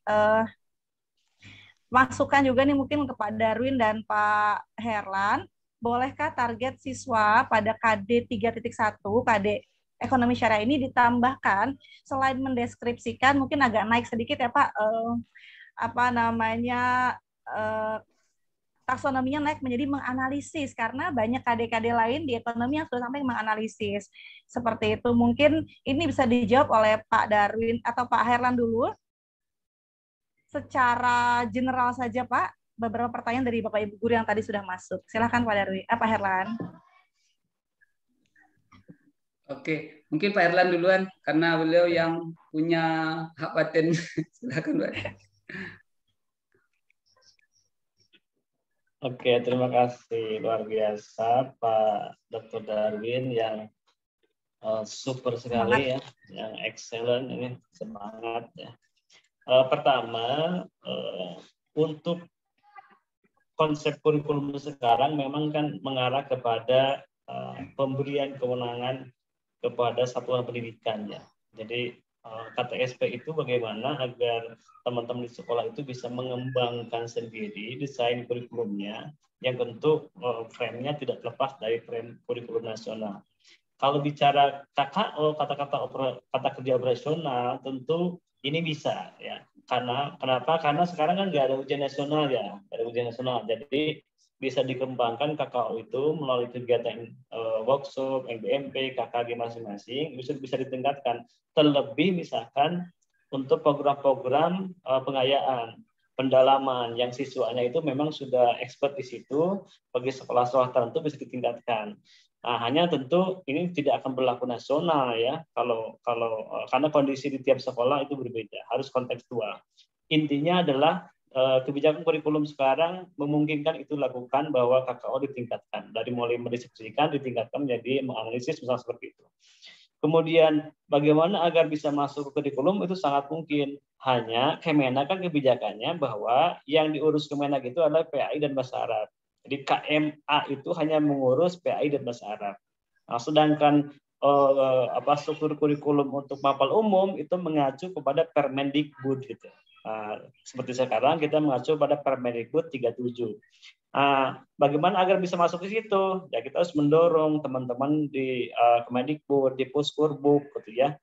Speaker 2: masukan juga nih mungkin ke Pak Darwin dan Pak Herlan. bolehkah target siswa pada KD 3.1, KD Ekonomi Syariah ini ditambahkan selain mendeskripsikan, mungkin agak naik sedikit ya Pak, taksonominya naik menjadi menganalisis, karena banyak KD-KD lain di ekonomi yang sudah sampai menganalisis. Seperti itu. Mungkin ini bisa dijawab oleh Pak Darwin atau Pak Herlan dulu. Secara general saja Pak, beberapa pertanyaan dari Bapak Ibu guru yang tadi sudah masuk. Silakan Pak Darwin, Pak Herlan.
Speaker 6: Oke, mungkin Pak Herlan duluan karena beliau yang punya hak paten. Silakan Pak.
Speaker 5: Oke, terima kasih luar biasa Pak Dr. Darwin yang super sekali ya, yang excellent ini, semangat ya. Pertama, untuk konsep kurikulum sekarang memang kan mengarah kepada pemberian kewenangan kepada satuan pendidikan ya. Jadi KTSP itu bagaimana agar teman-teman di sekolah itu bisa mengembangkan sendiri desain kurikulumnya yang tentu frame-nya tidak lepas dari frame kurikulum nasional. Kalau bicara KKO, kata kerja operasional, tentu ini bisa ya. Kenapa? Karena sekarang kan nggak ada ujian nasional ya, nggak ada ujian nasional. Jadi bisa dikembangkan KKO itu melalui kegiatan workshop, MBMP, KKG masing-masing bisa ditingkatkan. Terlebih misalkan untuk program-program pengayaan, pendalaman yang siswanya itu memang sudah expert di situ, bagi sekolah-sekolah tertentu bisa ditingkatkan. Nah, hanya tentu ini tidak akan berlaku nasional ya, karena kondisi di tiap sekolah itu berbeda, harus kontekstual. Intinya adalah kebijakan kurikulum sekarang memungkinkan itu lakukan, bahwa KKO ditingkatkan dari mulai mendiskusikan ditingkatkan menjadi menganalisis misalnya seperti itu. Kemudian bagaimana agar bisa masuk ke kurikulum itu sangat mungkin. Hanya Kemenak kan kebijakannya bahwa yang diurus Kemenak itu adalah PAI dan bahasa Arab. Jadi KMA itu hanya mengurus PAI dan bahasa Arab. Nah, sedangkan struktur kurikulum untuk mapel umum itu mengacu kepada Permendikbud gitu. Seperti sekarang kita mengacu pada Permendikbud 37. Bagaimana agar bisa masuk ke situ? Ya kita harus mendorong teman-teman di Kemendikbud, di Puskurbuk, gitu ya.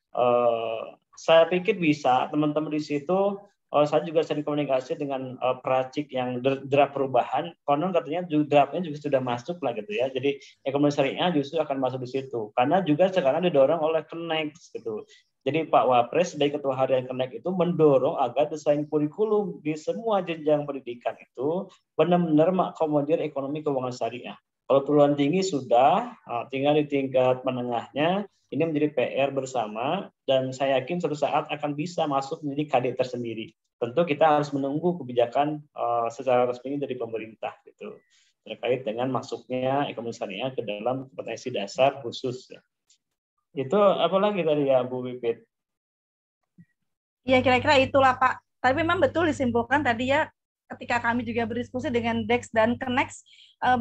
Speaker 5: Saya pikir bisa teman-teman di situ. Saya juga sering komunikasi dengan peracik yang draft perubahan. Konon katanya draftnya juga sudah masuk lah gitu ya. Jadi ekonomi syariah justru akan masuk di situ. Karena juga sekarang didorong oleh Kenex gitu. Jadi Pak Wapres sebagai Ketua Harian Kenex itu mendorong agar desain kurikulum di semua jenjang pendidikan itu benar-benar mengakomodir ekonomi keuangan syariah. Kalau perguruan tinggi sudah, tinggal di tingkat menengahnya, ini menjadi PR bersama, dan saya yakin suatu saat akan bisa masuk menjadi KD tersendiri. Tentu kita harus menunggu kebijakan secara resmi dari pemerintah gitu, terkait dengan masuknya ekonomi syariah ke dalam kompetensi dasar khusus. Itu apalagi tadi ya Bu Pipit?
Speaker 2: Ya kira-kira itulah Pak. Tapi memang betul disimpulkan tadi ya, ketika kami juga berdiskusi dengan Dex dan Kenex,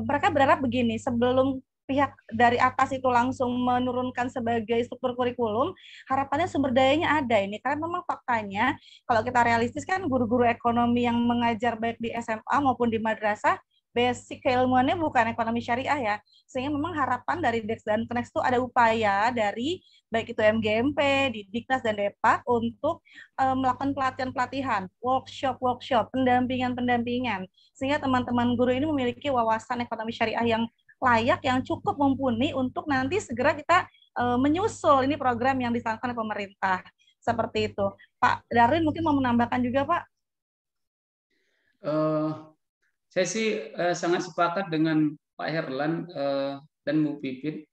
Speaker 2: mereka berharap begini, sebelum pihak dari atas itu langsung menurunkan sebagai struktur kurikulum, harapannya sumber dayanya ada ini. Karena memang faktanya, kalau kita realistis kan guru-guru ekonomi yang mengajar baik di SMA maupun di madrasah, basic keilmuannya bukan ekonomi syariah ya. Sehingga memang harapan dari Dex dan Kenex itu ada upaya dari baik itu MGMP, di Diknas dan Depak untuk melakukan pelatihan-pelatihan, workshop, pendampingan, sehingga teman-teman guru ini memiliki wawasan ekonomi syariah yang layak, yang cukup mumpuni untuk nanti segera kita menyusul ini program yang disarankan oleh pemerintah. Seperti itu. Pak Darwin mungkin mau menambahkan juga, Pak?
Speaker 6: Saya sih sangat sepakat dengan Pak Herlan dan Bu Pipit.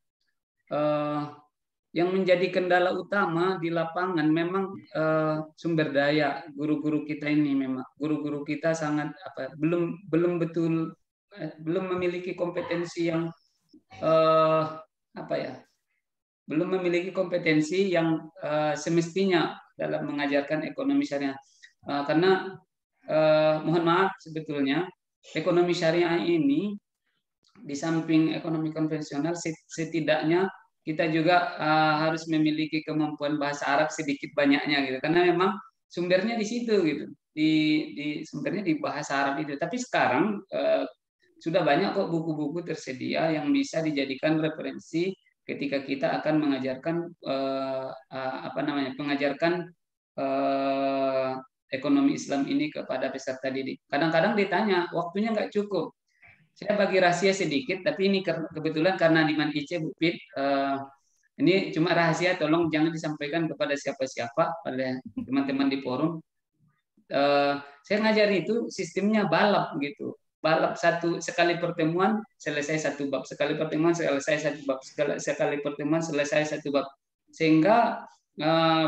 Speaker 6: Yang menjadi kendala utama di lapangan memang sumber daya guru-guru kita ini. Memang guru-guru kita sangat belum memiliki kompetensi yang belum memiliki kompetensi yang semestinya dalam mengajarkan ekonomi syariah. Karena mohon maaf sebetulnya ekonomi syariah ini di samping ekonomi konvensional setidaknya kita juga harus memiliki kemampuan bahasa Arab sedikit banyaknya gitu, karena memang sumbernya di situ gitu, di sumbernya di bahasa Arab itu. Tapi sekarang sudah banyak kok buku-buku tersedia yang bisa dijadikan referensi ketika kita akan mengajarkan pengajarkan ekonomi Islam ini kepada peserta didik. Kadang-kadang ditanya, waktunya nggak cukup. Saya bagi rahasia sedikit, tapi ini kebetulan karena di Ice Bu Pit, ini cuma rahasia, tolong jangan disampaikan kepada siapa-siapa, pada teman-teman di forum. Saya ngajari itu sistemnya balap gitu. Balap sekali pertemuan selesai satu bab, sekali pertemuan selesai satu bab, sekali pertemuan selesai satu bab. Sehingga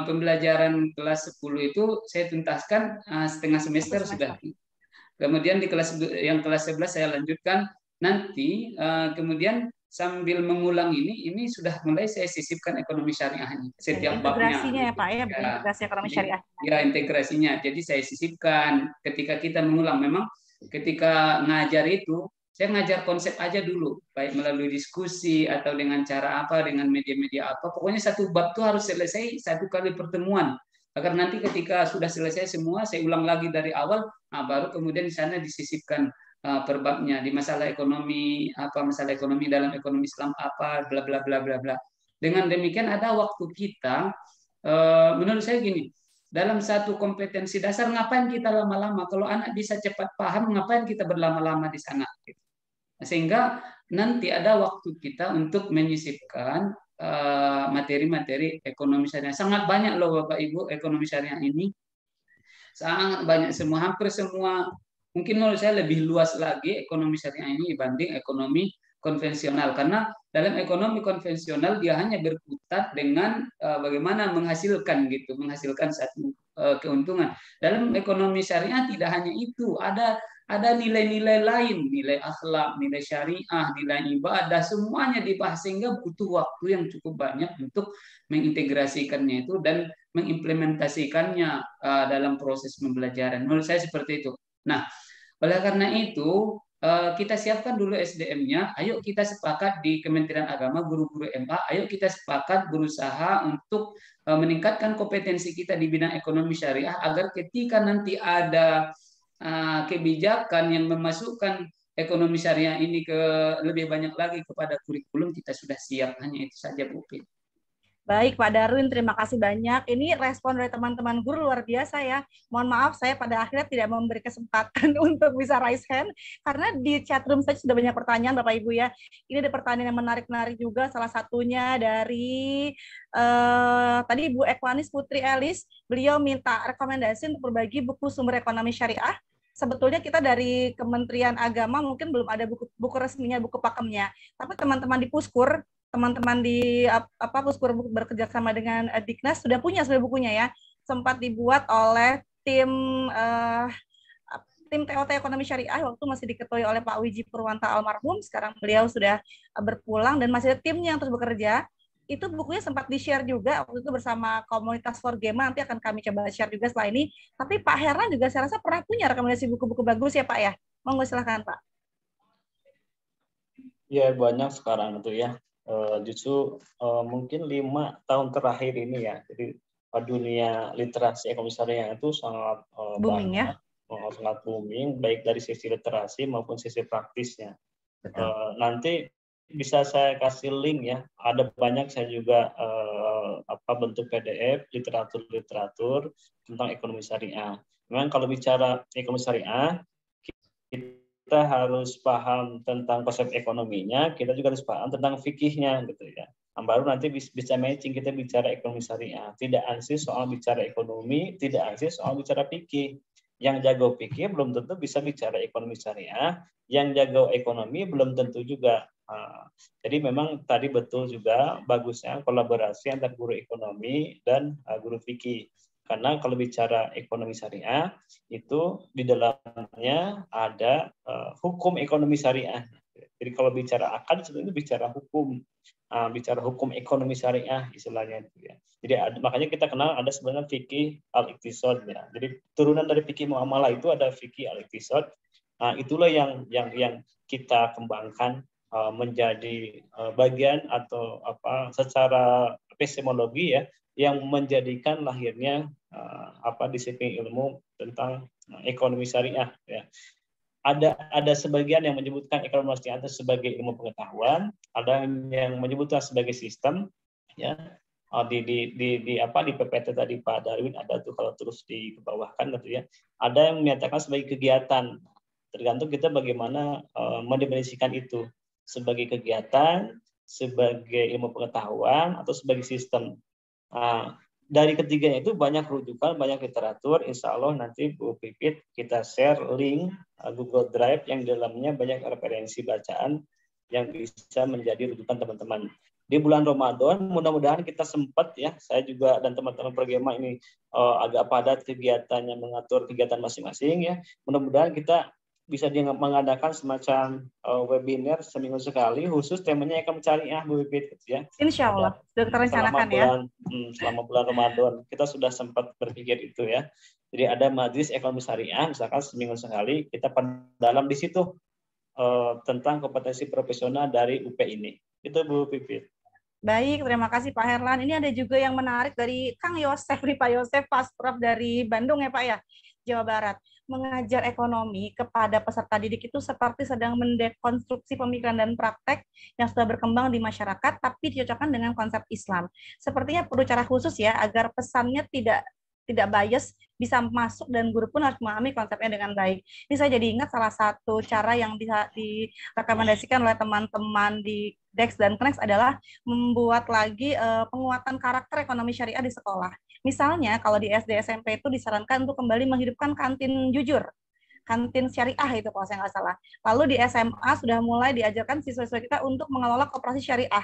Speaker 6: pembelajaran kelas 10 itu saya tuntaskan setengah semester sudah. Kemudian di kelas 11 saya lanjutkan nanti, kemudian sambil mengulang ini sudah mulai saya sisipkan ekonomi syariahnya setiap babnya.
Speaker 2: Integrasinya ya Pak ya, integrasi ekonomi syariah.
Speaker 6: Ya, integrasinya. Jadi saya sisipkan ketika kita mengulang. Memang ketika ngajar itu saya ngajar konsep aja dulu, baik melalui diskusi atau dengan cara apa, dengan media-media apa. Pokoknya satu bab itu harus selesai satu kali pertemuan. Agar nanti ketika sudah selesai semua, saya ulang lagi dari awal, baru kemudian di sana disisipkan per babnya. Di masalah ekonomi, masalah ekonomi dalam ekonomi Islam apa, bla bla bla bla bla. Dengan demikian ada waktu kita, menurut saya gini, dalam satu kompetensi dasar ngapain kita lama-lama? Kalau anak bisa cepat paham, ngapain kita berlama-lama di sana? Sehingga nanti ada waktu kita untuk menyisipkan materi-materi ekonomi syariah. Sangat banyak loh Bapak Ibu ekonomi syariah ini. Sangat banyak, hampir semua. Mungkin menurut saya lebih luas lagi ekonomi syariah ini dibanding ekonomi konvensional. Karena dalam ekonomi konvensional dia hanya berkutat dengan bagaimana menghasilkan satu keuntungan. Dalam ekonomi syariah tidak hanya itu, ada nilai-nilai lain, nilai akhlak, nilai syariah, nilai ibadah, semuanya dibahas sehingga butuh waktu yang cukup banyak untuk mengintegrasikannya itu dan mengimplementasikannya dalam proses pembelajaran. Menurut saya seperti itu. Nah, oleh karena itu kita siapkan dulu SDM-nya. Ayo kita sepakat di Kementerian Agama, guru-guru MA, ayo kita sepakat berusaha untuk meningkatkan kompetensi kita di bidang ekonomi syariah agar ketika nanti ada kebijakan yang memasukkan ekonomi syariah ini ke lebih banyak lagi kepada kurikulum, kita sudah siap. Hanya itu saja Bu Pit.
Speaker 2: Baik Pak Darwin, terima kasih banyak. Ini respon dari teman-teman guru luar biasa ya. Mohon maaf saya pada akhirnya tidak memberi kesempatan untuk bisa raise hand karena di chatroom saja sudah banyak pertanyaan Bapak Ibu ya. Ini ada pertanyaan yang menarik-menarik juga, salah satunya dari tadi Ibu Ekwanis Putri Elis, beliau minta rekomendasi untuk berbagi buku sumber ekonomi syariah. Sebetulnya kita dari Kementerian Agama mungkin belum ada buku resminya, buku pakemnya. Tapi teman-teman di Puskur, teman-teman di Puskur bekerja sama dengan Diknas sudah punya bukunya ya. Sempat dibuat oleh tim TOT Ekonomi Syariah waktu masih diketuai oleh Pak Wiji Purwanta almarhum. Sekarang beliau sudah berpulang dan masih ada timnya yang terus bekerja. Itu bukunya sempat di-share juga waktu itu bersama komunitas Forgema, nanti akan kami coba share juga setelah ini. Tapi Pak Herlan juga saya rasa pernah punya rekomendasi buku-buku bagus ya Pak ya. Monggo silahkan Pak.
Speaker 5: Ya banyak sekarang itu ya. Justru mungkin 5 tahun terakhir ini ya. Jadi dunia literasi ekonomi syariah itu sangat
Speaker 2: booming ya.
Speaker 5: Sangat booming baik dari sisi literasi maupun sisi praktisnya. Nanti bisa saya kasih link ya. Ada banyak saya juga bentuk PDF literatur tentang ekonomi syariah. Memang kalau bicara ekonomi syariah kita harus paham tentang konsep ekonominya, kita juga harus paham tentang fikihnya gitu ya. Baru nanti bisa matching kita bicara ekonomi syariah. Tidak ansih soal bicara ekonomi, tidak ansih soal bicara fikih. Yang jago fikih belum tentu bisa bicara ekonomi syariah, yang jago ekonomi belum tentu juga. Jadi memang tadi betul juga bagusnya kolaborasi antara guru ekonomi dan guru fikih. Karena kalau bicara ekonomi syariah itu di dalamnya ada hukum ekonomi syariah. Jadi kalau bicara akad itu bicara hukum ekonomi syariah istilahnya itu ya. Jadi makanya kita kenal ada sebenarnya fikih al-iqtisad ya. Jadi turunan dari fikih muamalah itu ada fikih al-iqtisad. Itulah yang kita kembangkan menjadi bagian atau secara epistemologi ya yang menjadikan lahirnya disiplin ilmu tentang ekonomi syariah ya. ada sebagian yang menyebutkan ekonomi syariah itu sebagai ilmu pengetahuan, ada yang menyebutkan sebagai sistem, ya. Di PPT tadi Pak Darwin ada tuh, kalau terus dibawahkan gitu ya. Ada yang menyatakan sebagai kegiatan. Tergantung kita bagaimana mendefinisikan itu sebagai kegiatan, sebagai ilmu pengetahuan, atau sebagai sistem. Dari ketiganya itu banyak rujukan, banyak literatur. Insya Allah nanti Bu Pipit kita share link Google Drive yang di dalamnya banyak referensi bacaan yang bisa menjadi rujukan teman-teman. Di bulan Ramadan mudah-mudahan kita sempat ya, saya juga dan teman-teman Pergema ini agak padat kegiatannya, mengatur kegiatan masing-masing ya. Mudah-mudahan kita bisa mengadakan semacam webinar seminggu sekali khusus temanya ekonomi syariah Bu Pipit gitu ya.
Speaker 2: Insya Allah sudah terencanakan ya.
Speaker 5: Selama bulan Ramadan kita sudah sempat berpikir itu ya. Jadi ada majelis ekonomi syariah misalkan seminggu sekali kita perdalam di situ tentang kompetensi profesional dari UP ini. Itu Bu Pipit.
Speaker 2: Baik, terima kasih Pak Herlan. Ini ada juga yang menarik dari Kang Yosef, Pak Yosef, Pasprof dari Bandung ya Pak ya, Jawa Barat. Mengajar ekonomi kepada peserta didik itu seperti sedang mendekonstruksi pemikiran dan praktek yang sudah berkembang di masyarakat, tapi dicocokkan dengan konsep Islam. Sepertinya perlu cara khusus ya, agar pesannya tidak bias, bisa masuk dan guru pun harus memahami konsepnya dengan baik. Ini saya jadi ingat salah satu cara yang bisa direkomendasikan oleh teman-teman di DEX dan KNEX adalah membuat lagi penguatan karakter ekonomi syariah di sekolah. Misalnya kalau di SD SMP itu disarankan untuk kembali menghidupkan kantin jujur, kantin syariah itu kalau saya nggak salah. Lalu di SMA sudah mulai diajarkan siswa-siswa kita untuk mengelola koperasi syariah.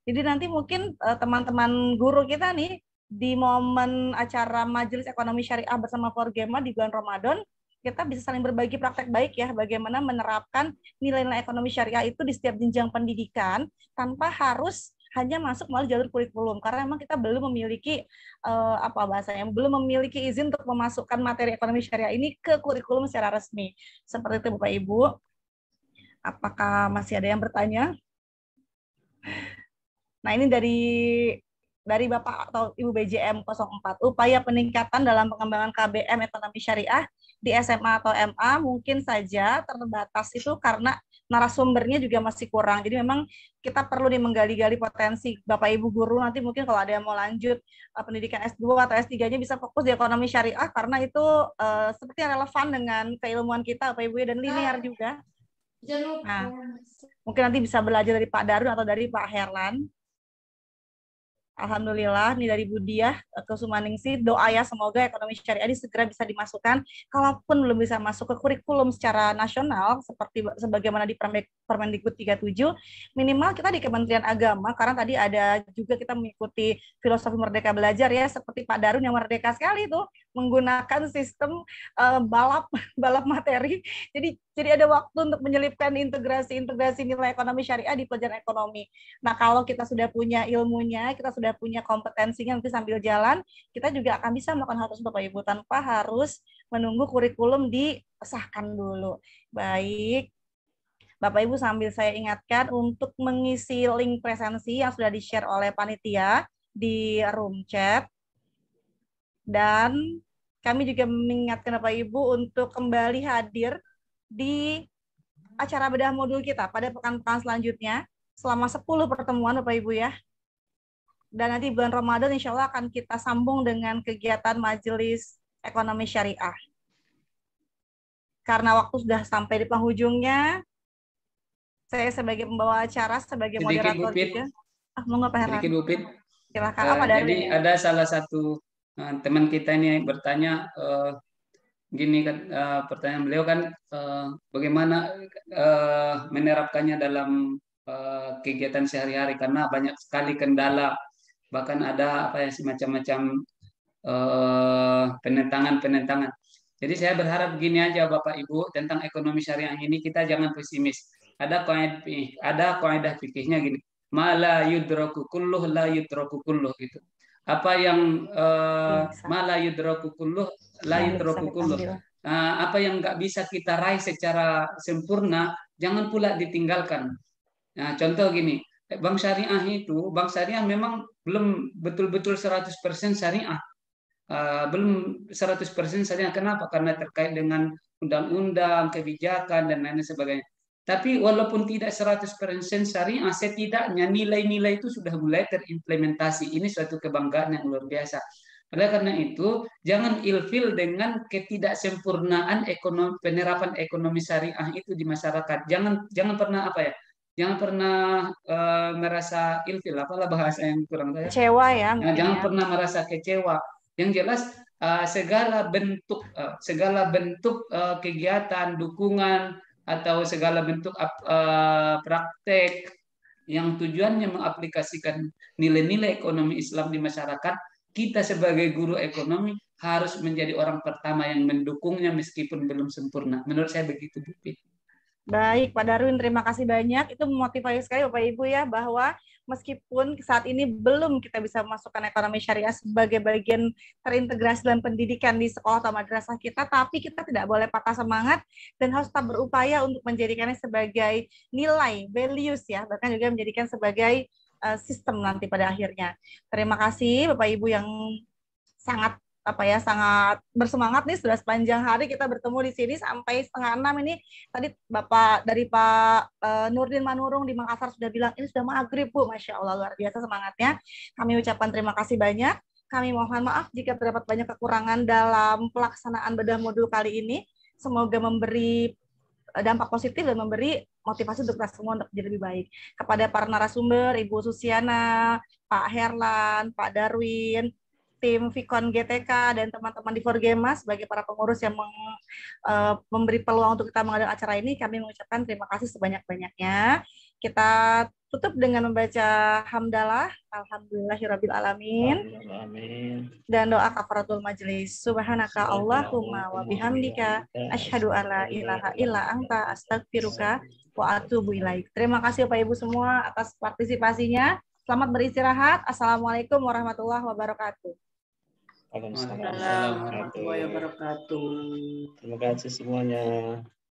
Speaker 2: Jadi nanti mungkin teman-teman guru kita nih di momen acara Majelis Ekonomi Syariah bersama Forgema di bulan Ramadan, kita bisa saling berbagi praktek baik ya, bagaimana menerapkan nilai-nilai ekonomi syariah itu di setiap jenjang pendidikan tanpa harus hanya masuk melalui jalur kurikulum, karena memang kita belum memiliki belum memiliki izin untuk memasukkan materi ekonomi syariah ini ke kurikulum secara resmi. Seperti itu Bapak Ibu. Apakah masih ada yang bertanya? Nah, ini dari Bapak atau Ibu BJM 04, upaya peningkatan dalam pengembangan KBM ekonomi syariah di SMA atau MA mungkin saja terbatas itu karena narasumbernya juga masih kurang. Jadi memang kita perlu menggali-gali potensi Bapak Ibu guru, nanti mungkin kalau ada yang mau lanjut pendidikan S2 atau S3-nya bisa fokus di ekonomi syariah karena itu seperti relevan dengan keilmuan kita Bapak Ibu dan linear juga. Nah, mungkin nanti bisa belajar dari Pak Darun atau dari Pak Herlan. Alhamdulillah, ini dari Budiah ke Sumaningsi, doa ya semoga ekonomi syariah ini segera bisa dimasukkan. Kalaupun belum bisa masuk ke kurikulum secara nasional, seperti sebagaimana di Permendikbud 37, minimal kita di Kementerian Agama, karena tadi ada juga kita mengikuti filosofi Merdeka Belajar ya, seperti Pak Darun yang merdeka sekali tuh, menggunakan sistem balap materi. Jadi ada waktu untuk menyelipkan integrasi nilai ekonomi syariah di pelajaran ekonomi. Nah, kalau kita sudah punya ilmunya, kita sudah punya kompetensinya, nanti sambil jalan, kita juga akan bisa melakukan hal tersebut, Bapak Ibu, tanpa harus menunggu kurikulum disahkan dulu. Baik. Bapak Ibu, sambil saya ingatkan untuk mengisi link presensi yang sudah di-share oleh panitia di room chat. Dan kami juga mengingatkan Bapak Ibu untuk kembali hadir di acara bedah modul kita pada pekan-pekan selanjutnya selama 10 pertemuan Bapak Ibu ya. Dan nanti bulan Ramadan insya Allah akan kita sambung dengan kegiatan Majelis Ekonomi Syariah. Karena waktu sudah sampai di penghujungnya, saya sebagai pembawa acara, sebagai moderator juga. Monggo Pak Herlan. Silakan.
Speaker 6: Jadi ada salah satu teman kita ini bertanya, gini kan, pertanyaan beliau kan, bagaimana menerapkannya dalam kegiatan sehari-hari karena banyak sekali kendala, bahkan ada semacam penentangan. Jadi saya berharap begini aja Bapak Ibu, tentang ekonomi syariah ini kita jangan pesimis. Ada kaidah fikihnya gini, ma la yudraku kulluh la yudraku kulluh gitu. Apa yang ma la yudraku kulluh la yudraku kulluh. Apa yang nggak bisa kita raih secara sempurna, jangan pula ditinggalkan. Nah, contoh gini, bank syariah memang belum betul-betul 100% syariah. Belum 100% syariah. Kenapa? Karena terkait dengan undang-undang, kebijakan, dan lain sebagainya. Tapi walaupun tidak 100% syariah, setidaknya nilai-nilai itu sudah mulai terimplementasi. Ini suatu kebanggaan yang luar biasa. Oleh karena itu, jangan ilfil dengan ketidaksempurnaan penerapan ekonomi syariah itu di masyarakat. Jangan pernah jangan pernah merasa ilfil. Apalah bahasa yang kurang saya.
Speaker 2: Kecewa ya.
Speaker 6: Jangan pernah merasa kecewa. Yang jelas segala bentuk kegiatan, dukungan, atau segala bentuk praktek yang tujuannya mengaplikasikan nilai-nilai ekonomi Islam di masyarakat, kita sebagai guru ekonomi harus menjadi orang pertama yang mendukungnya meskipun belum sempurna. Menurut saya begitu, Bu.
Speaker 2: Baik, Pak Darwin, terima kasih banyak. Itu memotivasi sekali Bapak Ibu ya, bahwa meskipun saat ini belum kita bisa memasukkan ekonomi syariah sebagai bagian terintegrasi dalam pendidikan di sekolah atau madrasah kita, tapi kita tidak boleh patah semangat dan harus tetap berupaya untuk menjadikannya sebagai nilai, values ya, bahkan juga menjadikan sebagai sistem nanti pada akhirnya. Terima kasih Bapak Ibu yang sangat sangat bersemangat nih, sudah sepanjang hari kita bertemu di sini sampai 5:30 ini. Tadi Bapak dari Pak Nurdin Manurung di Makassar sudah bilang ini sudah maghrib, Bu. Masya Allah, luar biasa semangatnya. Kami ucapkan terima kasih banyak. Kami mohon maaf jika terdapat banyak kekurangan dalam pelaksanaan bedah modul kali ini. Semoga memberi dampak positif dan memberi motivasi untuk kita semua untuk menjadi lebih baik. Kepada para narasumber, Ibu Susiana, Pak Herlan, Pak Darwin, tim Vicon GTK, dan teman-teman di Forgemas sebagai para pengurus yang memberi peluang untuk kita mengadakan acara ini, kami mengucapkan terima kasih sebanyak-banyaknya. Kita tutup dengan membaca hamdalah, alhamdulillahirabbil alamin, dan doa kafaratul majelis. Subhanaka Allahumma wa bihamdika asyhadu alla ilaha illa anta astaghfiruka wa atubu ilaik. Terima kasih Bapak Ibu semua atas partisipasinya. Selamat beristirahat. Assalamualaikum warahmatullahi wabarakatuh.
Speaker 5: Waalaikumsalam warahmatullahi wabarakatuh. Terima kasih semuanya.